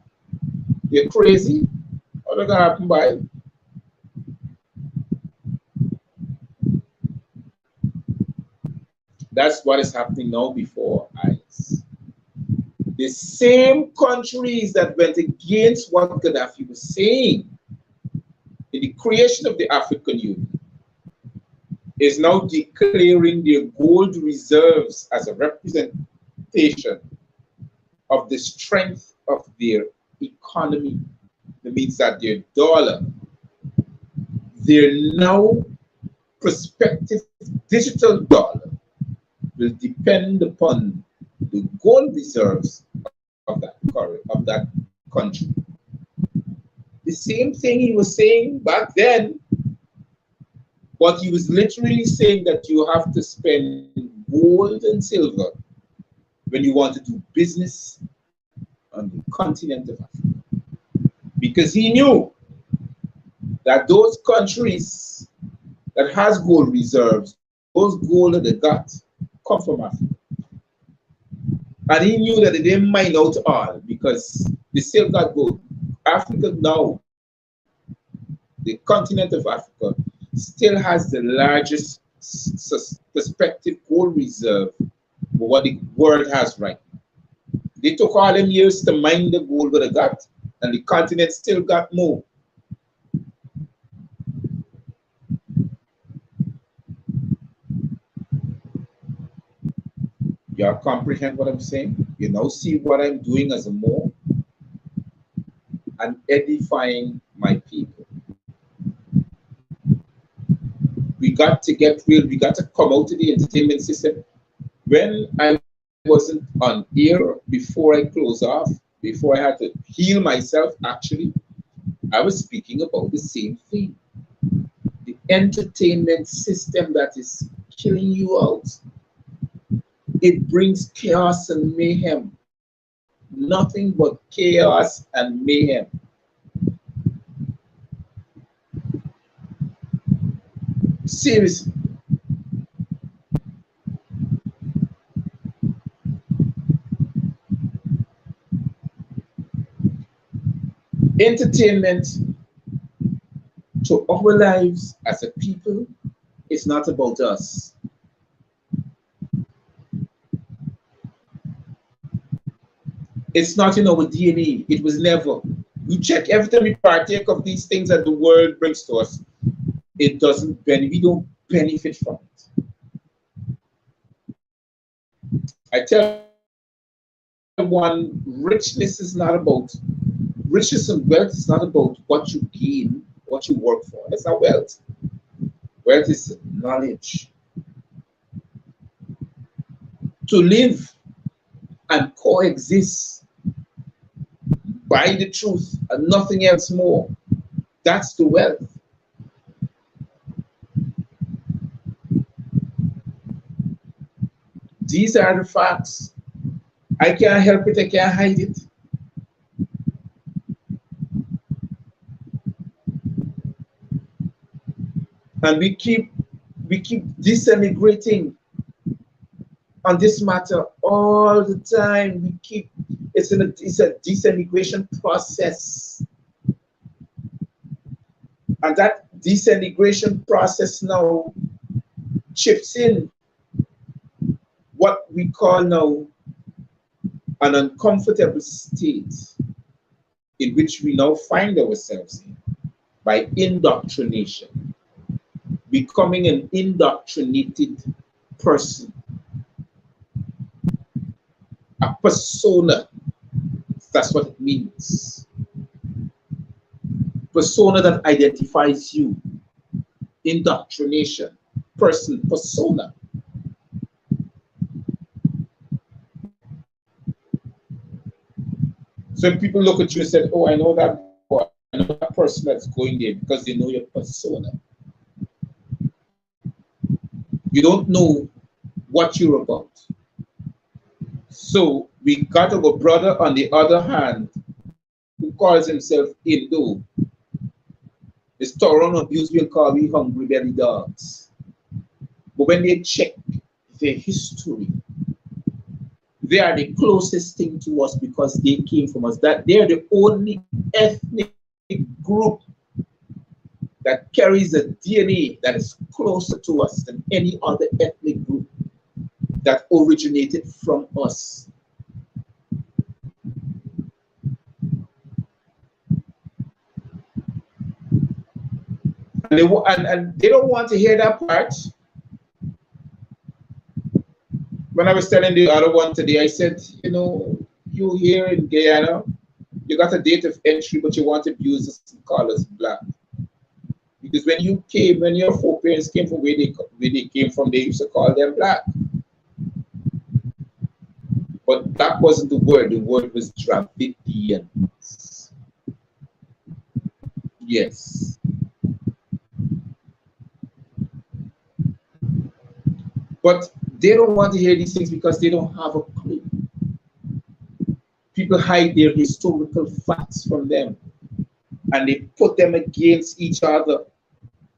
You're crazy? What's going to happen by? That's what is happening now before our eyes. The same countries that went against what Gaddafi was saying in the creation of the African Union is now declaring their gold reserves as a representation of the strength of their economy. That means that their dollar, their now prospective digital dollar, will depend upon the gold reserves of that country. The same thing he was saying back then, but he was literally saying that you have to spend gold and silver when you want to do business on the continent of Africa. Because he knew that those countries that has gold reserves, those gold that they got, come from Africa. And he knew that they didn't mine out all because they still got gold. Africa now, the continent of Africa, still has the largest prospective gold reserve for what the world has right now. They took all them years to mine the gold that they got, and the continent still got more. You all comprehend what I'm saying? You now see what I'm doing as a more and edifying my people. We got to get real. We got to come out of the entertainment system. When I wasn't on air, before I close off, before I had to heal myself, actually, I was speaking about the same thing. The entertainment system that is killing you out. It brings chaos and mayhem. Nothing but chaos and mayhem. Seriously. Entertainment to our lives as a people is not about us. It's not in our DNA. It was never. We check every time we partake of these things that the world brings to us. It doesn't benefit. We don't benefit from it. I tell one, richness is not about riches and wealth. Is not about what you gain, what you work for. That's not wealth. Wealth is knowledge. to live and coexist by the truth and nothing else more. That's the wealth. These are the facts. I can't help it, I can't hide it. And we keep disintegrating on this matter all the time. It's a disintegration process. And that disintegration process now chips in what we call now an uncomfortable state in which we now find ourselves in by indoctrination, becoming an indoctrinated person, a persona. That's what it means. Persona that identifies you. Indoctrination, person, persona. So when people look at you and say, oh, I know that boy, I know that person that's going there, because they know your persona. You don't know what you're about. So we got our brother on the other hand, who calls himself Hindu. His Toronto abuse will call we hungry belly dogs. But when they check their history, they are the closest thing to us because they came from us. That they are the only ethnic group that carries a DNA that is closer to us than any other ethnic group that originated from us. And they don't want to hear that part. When I was telling the other one today, I said, you know, you here in Guyana, you got a date of entry, but you want to abuse us and call us black. Because when your foreparents came from where they came from, they used to call them black. But that wasn't the word. The word was Dravidians. Yes. But they don't want to hear these things because they don't have a clue. People hide their historical facts from them and they put them against each other,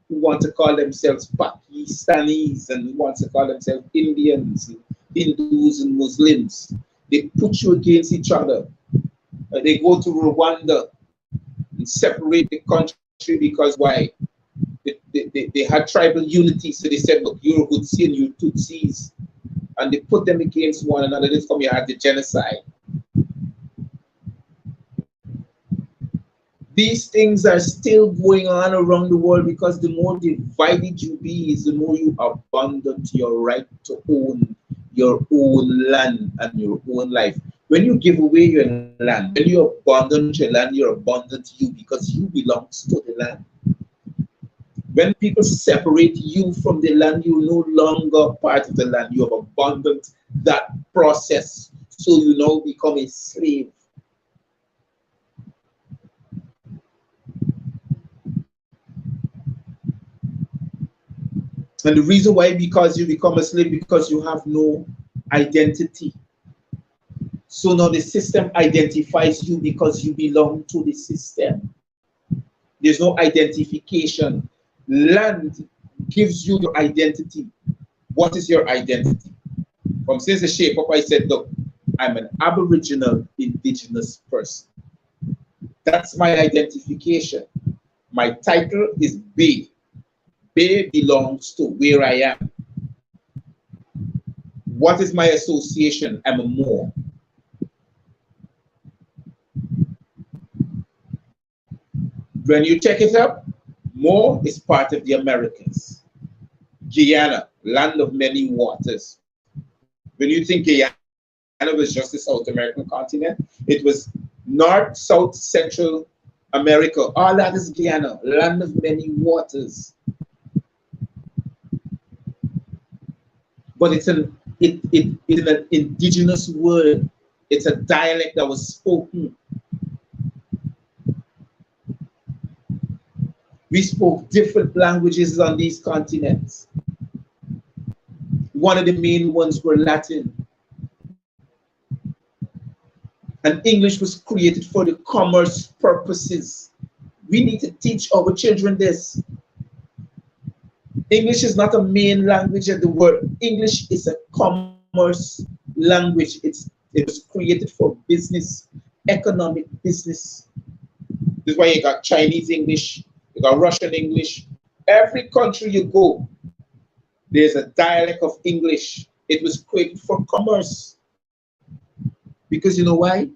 who want to call themselves Pakistanis and who want to call themselves Indians, and Hindus and Muslims. They put you against each other. They go to Rwanda and separate the country because why? They had tribal unity, so they said, look, you're Hutsi and you're Tutsis. And they put them against one another. This time you had the genocide. These things are still going on around the world because the more divided you be, is the more you abandon your right to own your own land and your own life. When you give away your land, when you abandon your land, you're abandoned to you because you belong to the land. When people separate you from the land, you're no longer part of the land. You have abandoned that process. So you now become a slave. And the reason why, because you become a slave, because you have no identity. So now the system identifies you because you belong to the system. There's no identification. Land gives you your identity. What is your identity? From since the shape up, I said, look, I'm an Aboriginal indigenous person. That's my identification. My title is Bey. Bey belongs to where I am. What is my association? I'm a Moor. When you check it up, Moor is part of the Americas. Guyana, land of many waters. When you think Guyana was just the South American continent, it was North, South, Central America. All that is Guyana, land of many waters. But it's an It is an indigenous word. It's a dialect that was spoken. We spoke different languages on these continents. One of the main ones were Latin. And English was created for the commerce purposes. We need to teach our children this. English is not a main language of the world. English is a commerce language. It was created for business, economic business. This is why you got Chinese English, you got Russian English. Every country you go, there's a dialect of English. It was created for commerce. Because you know why?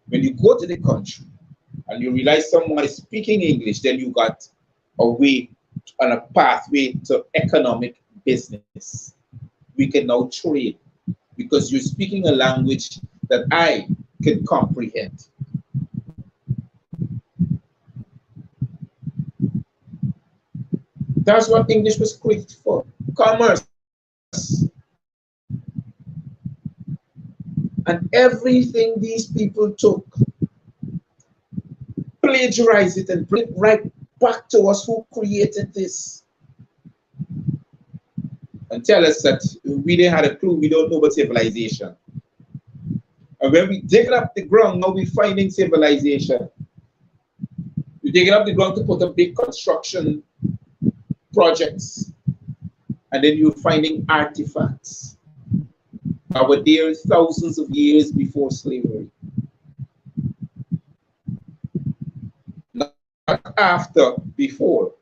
When you go to the country and you realize someone is speaking English, then you got a way and a pathway to economic business. We can now trade because you're speaking a language that I can comprehend. That's what English was created for, commerce. And everything these people took, plagiarize it and bring it right back to us who created this. And tell us that we didn't have a clue, we don't know about civilization. And when we dig up the ground, now we're finding civilization. We're digging up the ground to put up big construction projects. And then you're finding artifacts that were there thousands of years before slavery. Not after, before.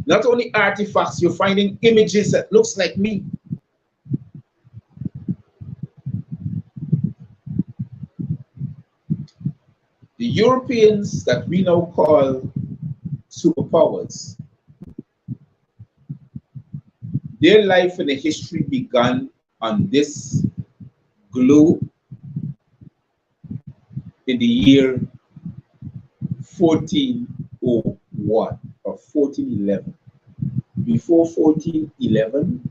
Not only artifacts, you're finding images that looks like me. The Europeans that we now call superpowers, their life and their history began on this globe in the year 1401 or 1411. Before 1411,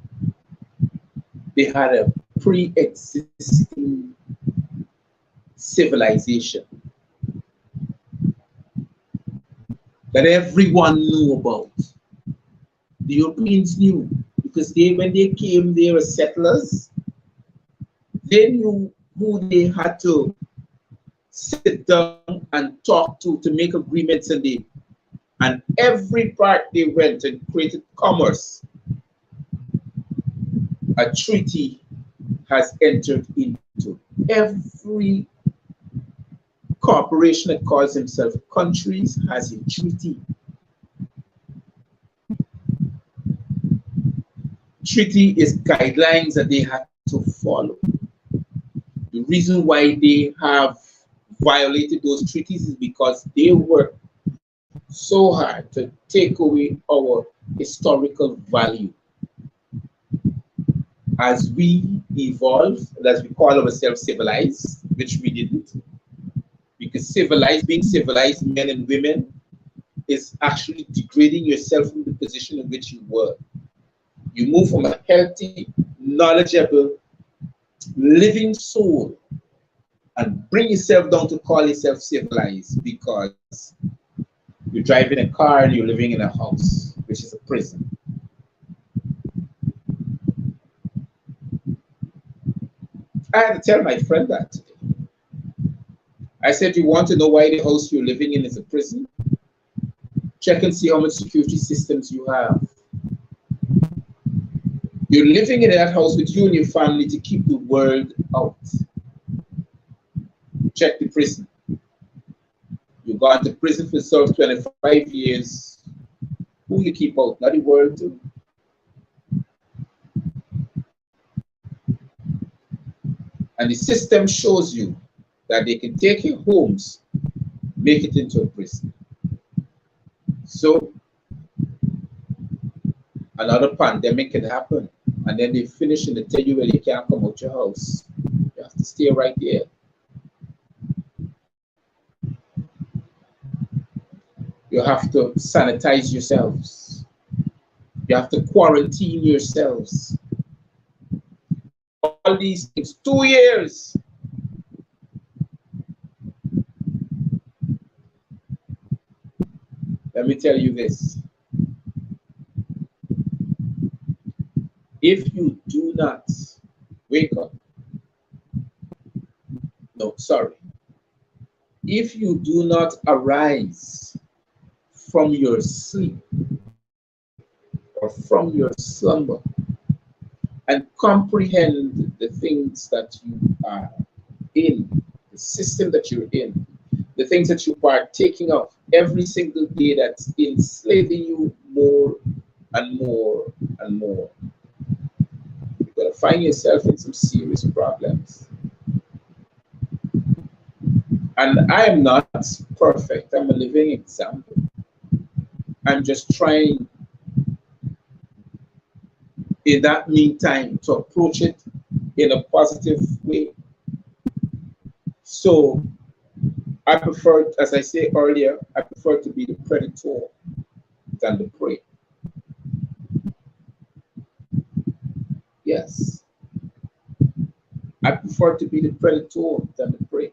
they had a pre-existing civilization that everyone knew about. The Europeans knew because when they came, they were settlers. They knew who they had to sit down and talk to make agreements, and every part they went and created commerce. A treaty has entered into. Every corporation that calls themselves countries has a treaty. Treaty is guidelines that they have to follow. The reason why they have violated those treaties is because they work so hard to take away our historical value. As we evolve, as we call ourselves civilized, which we didn't, because being civilized men and women is actually degrading yourself from the position in which you were. You move from a healthy, knowledgeable, living soul and bring yourself down to call yourself civilized because you're driving a car and you're living in a house, which is a prison. I had to tell my friend that today. I said, you want to know why the house you're living in is a prison? Check and see how much security systems you have. You're living in that house with you and your family to keep the world out. Check the prison. You gone to prison for serve 25 years. Who you keep out? Not the world too. And the system shows you that they can take your homes, make it into a prison. So another pandemic can happen, and then they finish and they tell you, well, you can't come out your house. You have to stay right there. You have to sanitize yourselves. You have to quarantine yourselves. All these things, 2 years. Let me tell you this. If you do not wake up, no, sorry. If you do not arise from your sleep or from your slumber and comprehend the things that you are in, the system that you're in, the things that you are taking of every single day that's enslaving you more and more and more, you're going to find yourself in some serious problems. And I am not perfect. I'm a living example. I'm just trying in that meantime to approach it in a positive way. So I prefer, as I said earlier, I prefer to be the predator than the prey. Yes, I prefer to be the predator than the prey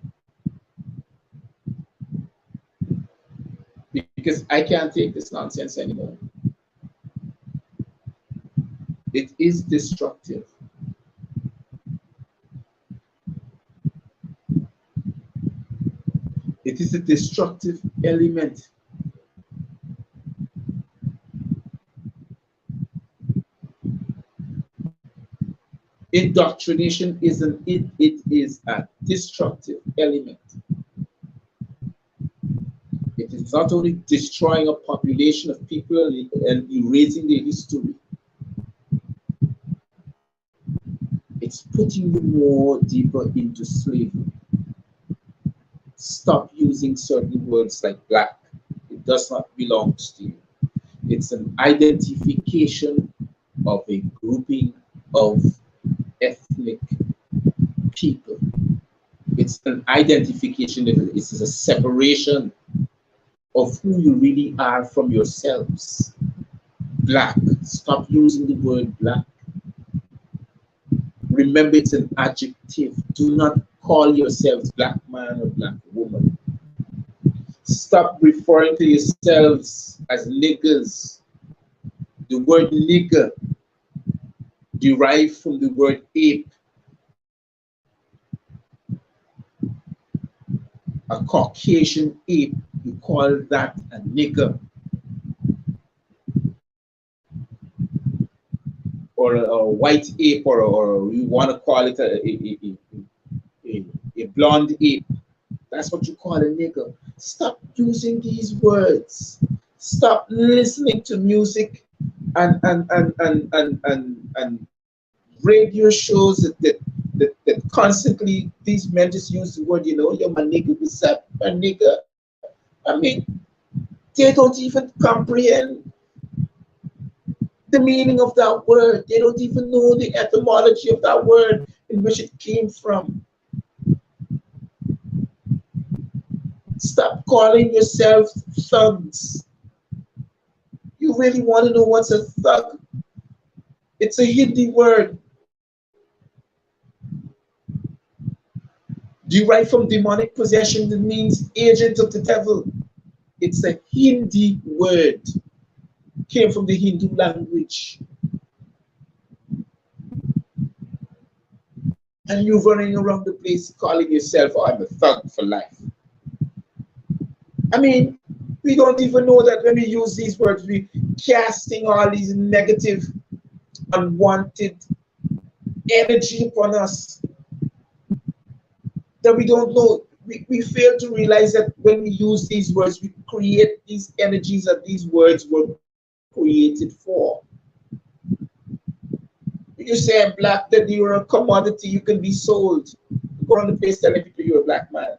because I can't take this nonsense anymore. It is destructive. It is a destructive element. Indoctrination it is a destructive element. It is not only destroying a population of people and erasing their history, it's putting you more deeper into slavery. Stop using certain words like black. It does not belong to you. It's an identification of a grouping of ethnic people. It's an identification, it's a separation of who you really are from yourselves. Black. Stop using the word black. Remember, it's an adjective. Do not call yourselves black man or black woman. Stop referring to yourselves as niggers. The word nigger derived from the word ape. A Caucasian ape, you call that a nigger. Or a white ape, or you want to call it a blonde ape. That's what you call a nigger. Stop using these words. Stop listening to music and radio shows that constantly these men just use the word, you're my nigga, what's up, my nigga. I mean, they don't even comprehend the meaning of that word. They don't even know the etymology of that word in which it came from. Stop calling yourself thugs. You really want to know what's a thug? It's a Hindi word derived from demonic possession that means agent of the devil. It's a Hindi word. Came from the Hindu language. And you're running around the place calling yourself, oh, I'm a thug for life. I mean, we don't even know that when we use these words, we're casting all these negative, unwanted energy upon us that we don't know. We fail to realize that when we use these words, we create these energies that these words were created for. You say I'm black, then you're a commodity, you can be sold. You go on the place telling people you're a black man.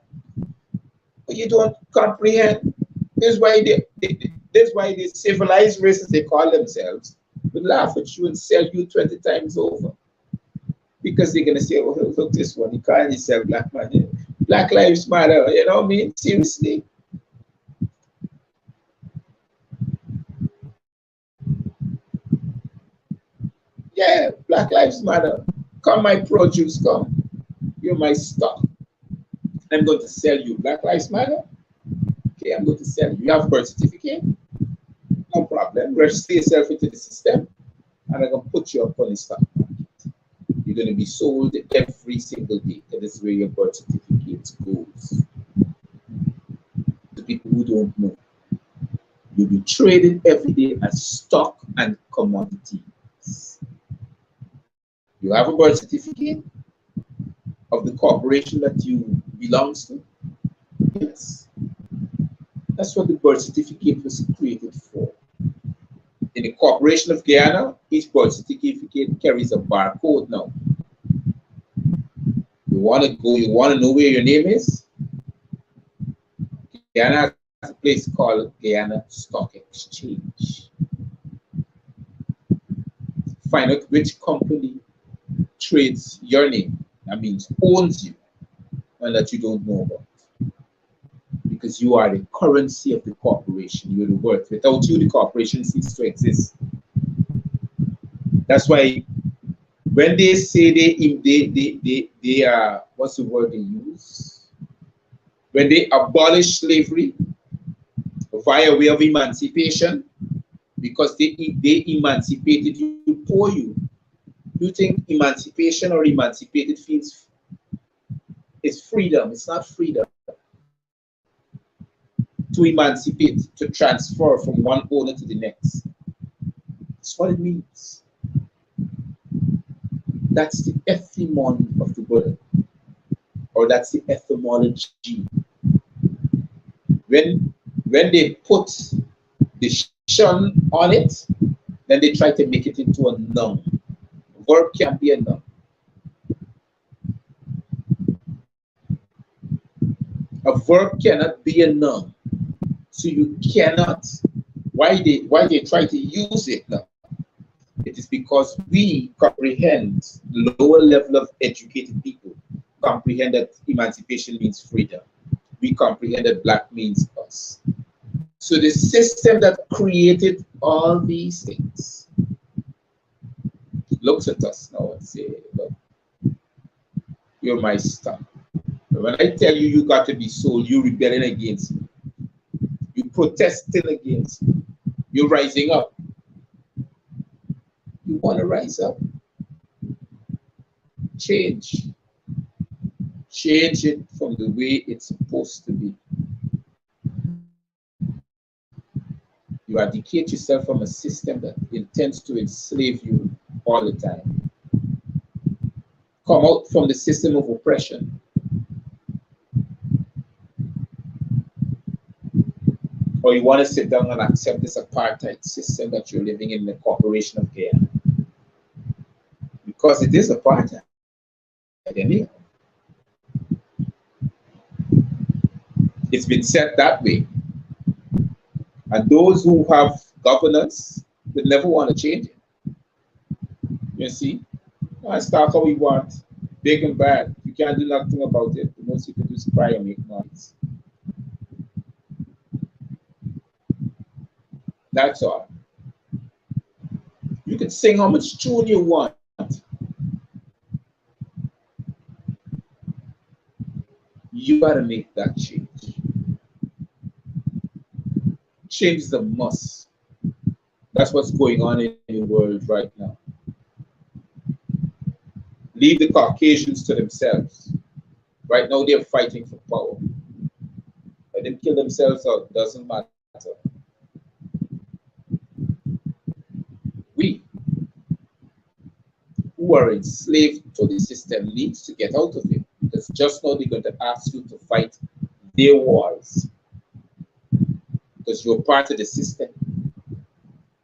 But you don't comprehend. That's why the civilized races, they call themselves, would laugh at you and sell you 20 times over. Because they're gonna say, oh, look this one, he calling himself black man. Black Lives Matter, you know what I mean? Seriously. Black Lives Matter. Come, my produce, come. You're my stock. I'm going to sell you. Black Lives Matter. Okay, I'm going to sell you. You have a birth certificate? No problem. Register yourself into the system, and I'm going to put you up on the stock market. You're going to be sold every single day. That is where your birth certificate goes. The people who don't know, you'll be traded every day as stock and commodities. You have a birth certificate of the corporation that you belongs to? Yes. That's what the birth certificate was created for. In the Corporation of Guyana, each birth certificate carries a barcode now. You want to know where your name is? Guyana has a place called Guyana Stock Exchange. Find out which company trades your name. That means owns you, and that you don't know about. Because you are the currency of the corporation. You're the worth. Without you, the corporation ceases to exist. That's why when they say they are, what's the word they use? When they abolish slavery via way of emancipation, because they emancipated you for you. You think emancipation or emancipated feels is freedom? It's not freedom. To emancipate, to transfer from one owner to the next. That's what it means. That's the etymon of the word, or that's the etymology. When they put the shun on it, then they try to make it into a noun. Verb can be a noun. A verb cannot be a noun. So you cannot. Why they try to use it now? It is because we comprehend, the lower level of educated people comprehend that emancipation means freedom. We comprehend that black means us. So the system that created all these things looks at us now and says, look, you're my stuff. When I tell you you got to be sold, you're rebelling against me. You're protesting against me. You're rising up. You want to rise up? Change. Change it from the way it's supposed to be. You educate yourself from a system that intends to enslave you all the time. Come out from the system of oppression. Or you want to sit down and accept this apartheid system that you're living in the Corporation of Guyana. Because it is apartheid. Anyhow. It's been set that way. And those who have governance would never want to change it. You see? Let's talk how we want. Big and bad. You can't do nothing about it. The most you can do is cry and make noise. That's all. You can sing how much tune you want. You gotta make that change. Change is a must. That's what's going on in the world right now. Leave the Caucasians to themselves. Right now they're fighting for power. Let them kill themselves out, doesn't matter. We who are enslaved to the system needs to get out of it, because just now they're going to ask you to fight their wars. Because you're part of the system.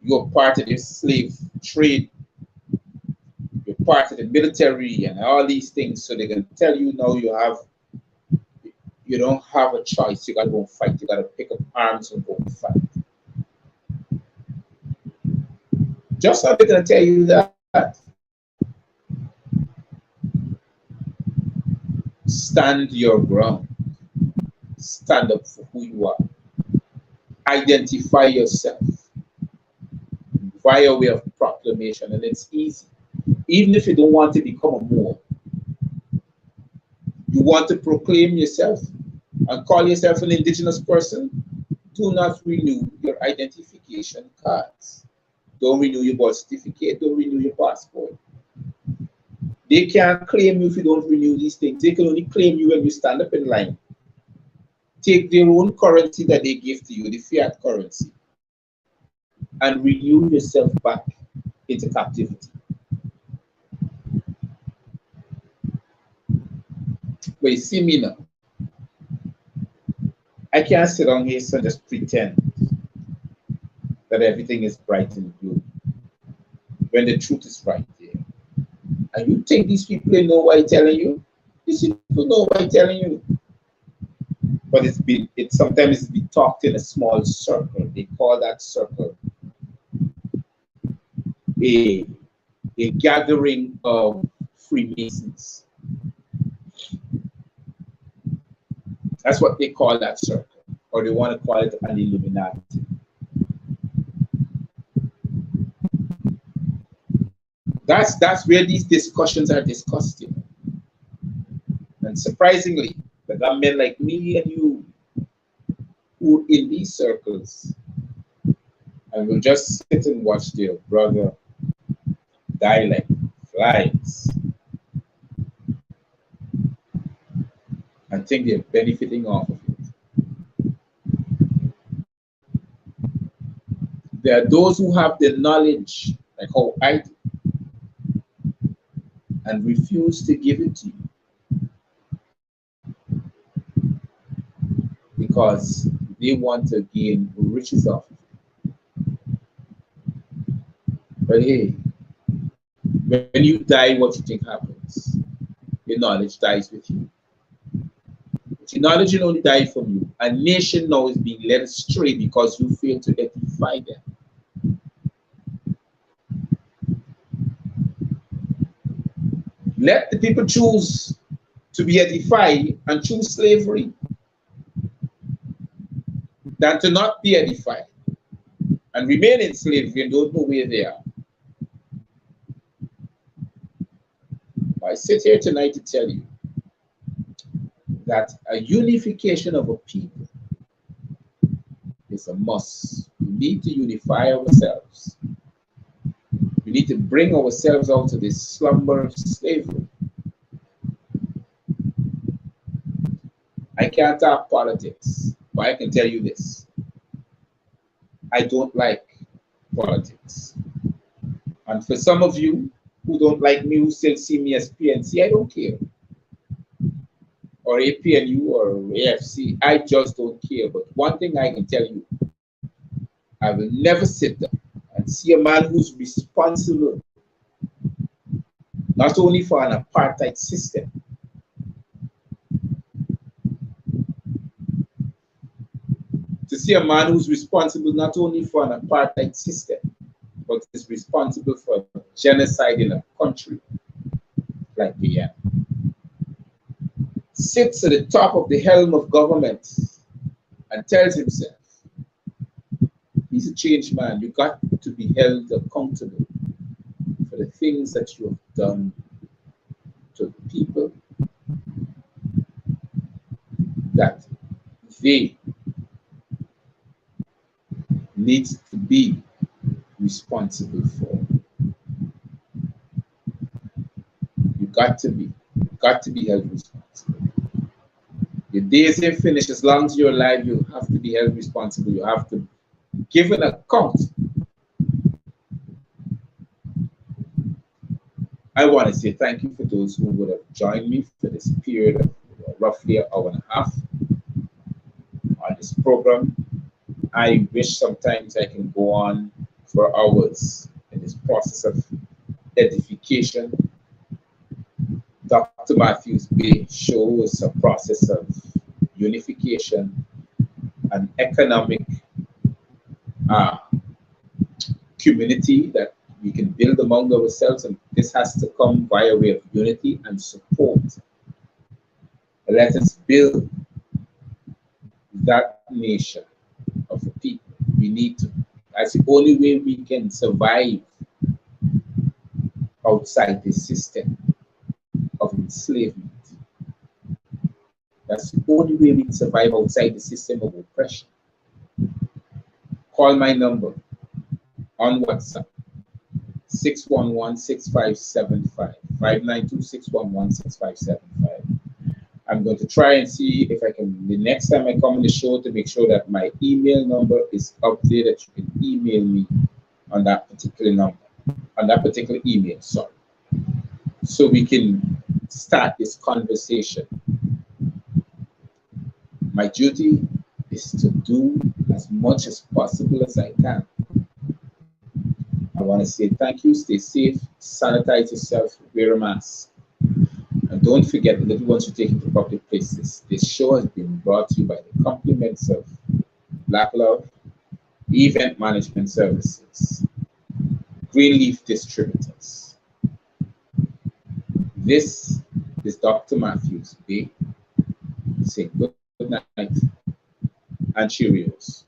You're part of the slave trade. You're part of the military and all these things. So they're going to tell you now you don't have a choice. You got to go and fight. You got to pick up arms and go and fight. Just how they're going to tell you that. Stand your ground. Stand up for who you are. Identify yourself via way of proclamation, and it's easy. Even if you don't want to become a Moor, you want to proclaim yourself and call yourself an indigenous person, do not renew your identification cards. Don't renew your birth certificate, don't renew your passport. They can't claim you if you don't renew these things. They can only claim you when you stand up in line. Take their own currency that they give to you, the fiat currency, and renew yourself back into captivity. But you see me now. I can't sit down here and just pretend that everything is bright and blue when the truth is right there. And you think these people know what I'm telling you? These people know what I'm telling you. But it sometimes it's been talked in a small circle. They call that circle a gathering of Freemasons. That's what they call that circle, or they want to call it an Illuminati. That's where these discussions are discussed in. And surprisingly, there are men like me and you who in these circles and will just sit and watch their brother die like flies and think they're benefiting off of it. There are those who have the knowledge, like how I do, and refuse to give it to you because they want to gain riches off of it. But hey, when you die, what you think happens? Your knowledge dies with you. But your knowledge will only die from you. A nation now is being led astray because you fail to edify them. Let the people choose to be edified and choose slavery than to not be edified and remain in slavery and don't know where they are. I sit here tonight to tell you that a unification of a people is a must. We need to unify ourselves. We need to bring ourselves out of this slumber of slavery. I can't talk politics, but I can tell you this. I don't like politics. And for some of you who don't like me, who still see me as PNC, I don't care. Or APNU or AFC, I just don't care. But one thing I can tell you, I will never sit down and see a man who's responsible not only for an apartheid system, to see a man who's responsible not only for an apartheid system, but is responsible for genocide in a country like Guyana. Sits at the top of the helm of government and tells himself, he's a changed man. You got to be held accountable for the things that you have done to the people that they need to be responsible for. You got to be held responsible. Your days ain't finished. As long as you're alive, you have to be held responsible. You have to give an account. I want to say thank you for those who would have joined me for this period of roughly an hour and a half on this program. I wish sometimes I can go on for hours in this process of edification. Dr. Matthews-Bey shows a process of unification and economic community that we can build among ourselves, and this has to come by way of unity and support. Let us build that nation of the people. We need to. That's the only way we can survive outside this system of enslavement. That's the only way we can survive outside the system of oppression. Call my number on WhatsApp, 611-6575, 592-611-6575. I'm going to try and see if I can, the next time I come on the show, to make sure that my email number is up there, that you can email me on that particular number, on that particular email, sorry. So we can start this conversation. My duty is to do as much as possible as I can. I want to say thank you, stay safe, sanitize yourself, wear a mask. And don't forget the little ones you take into public places. This show has been brought to you by the compliments of Black Love, Event Management Services, Greenleaf Distributors. This is Dr. Matthews-Bey saying good night and cheerios.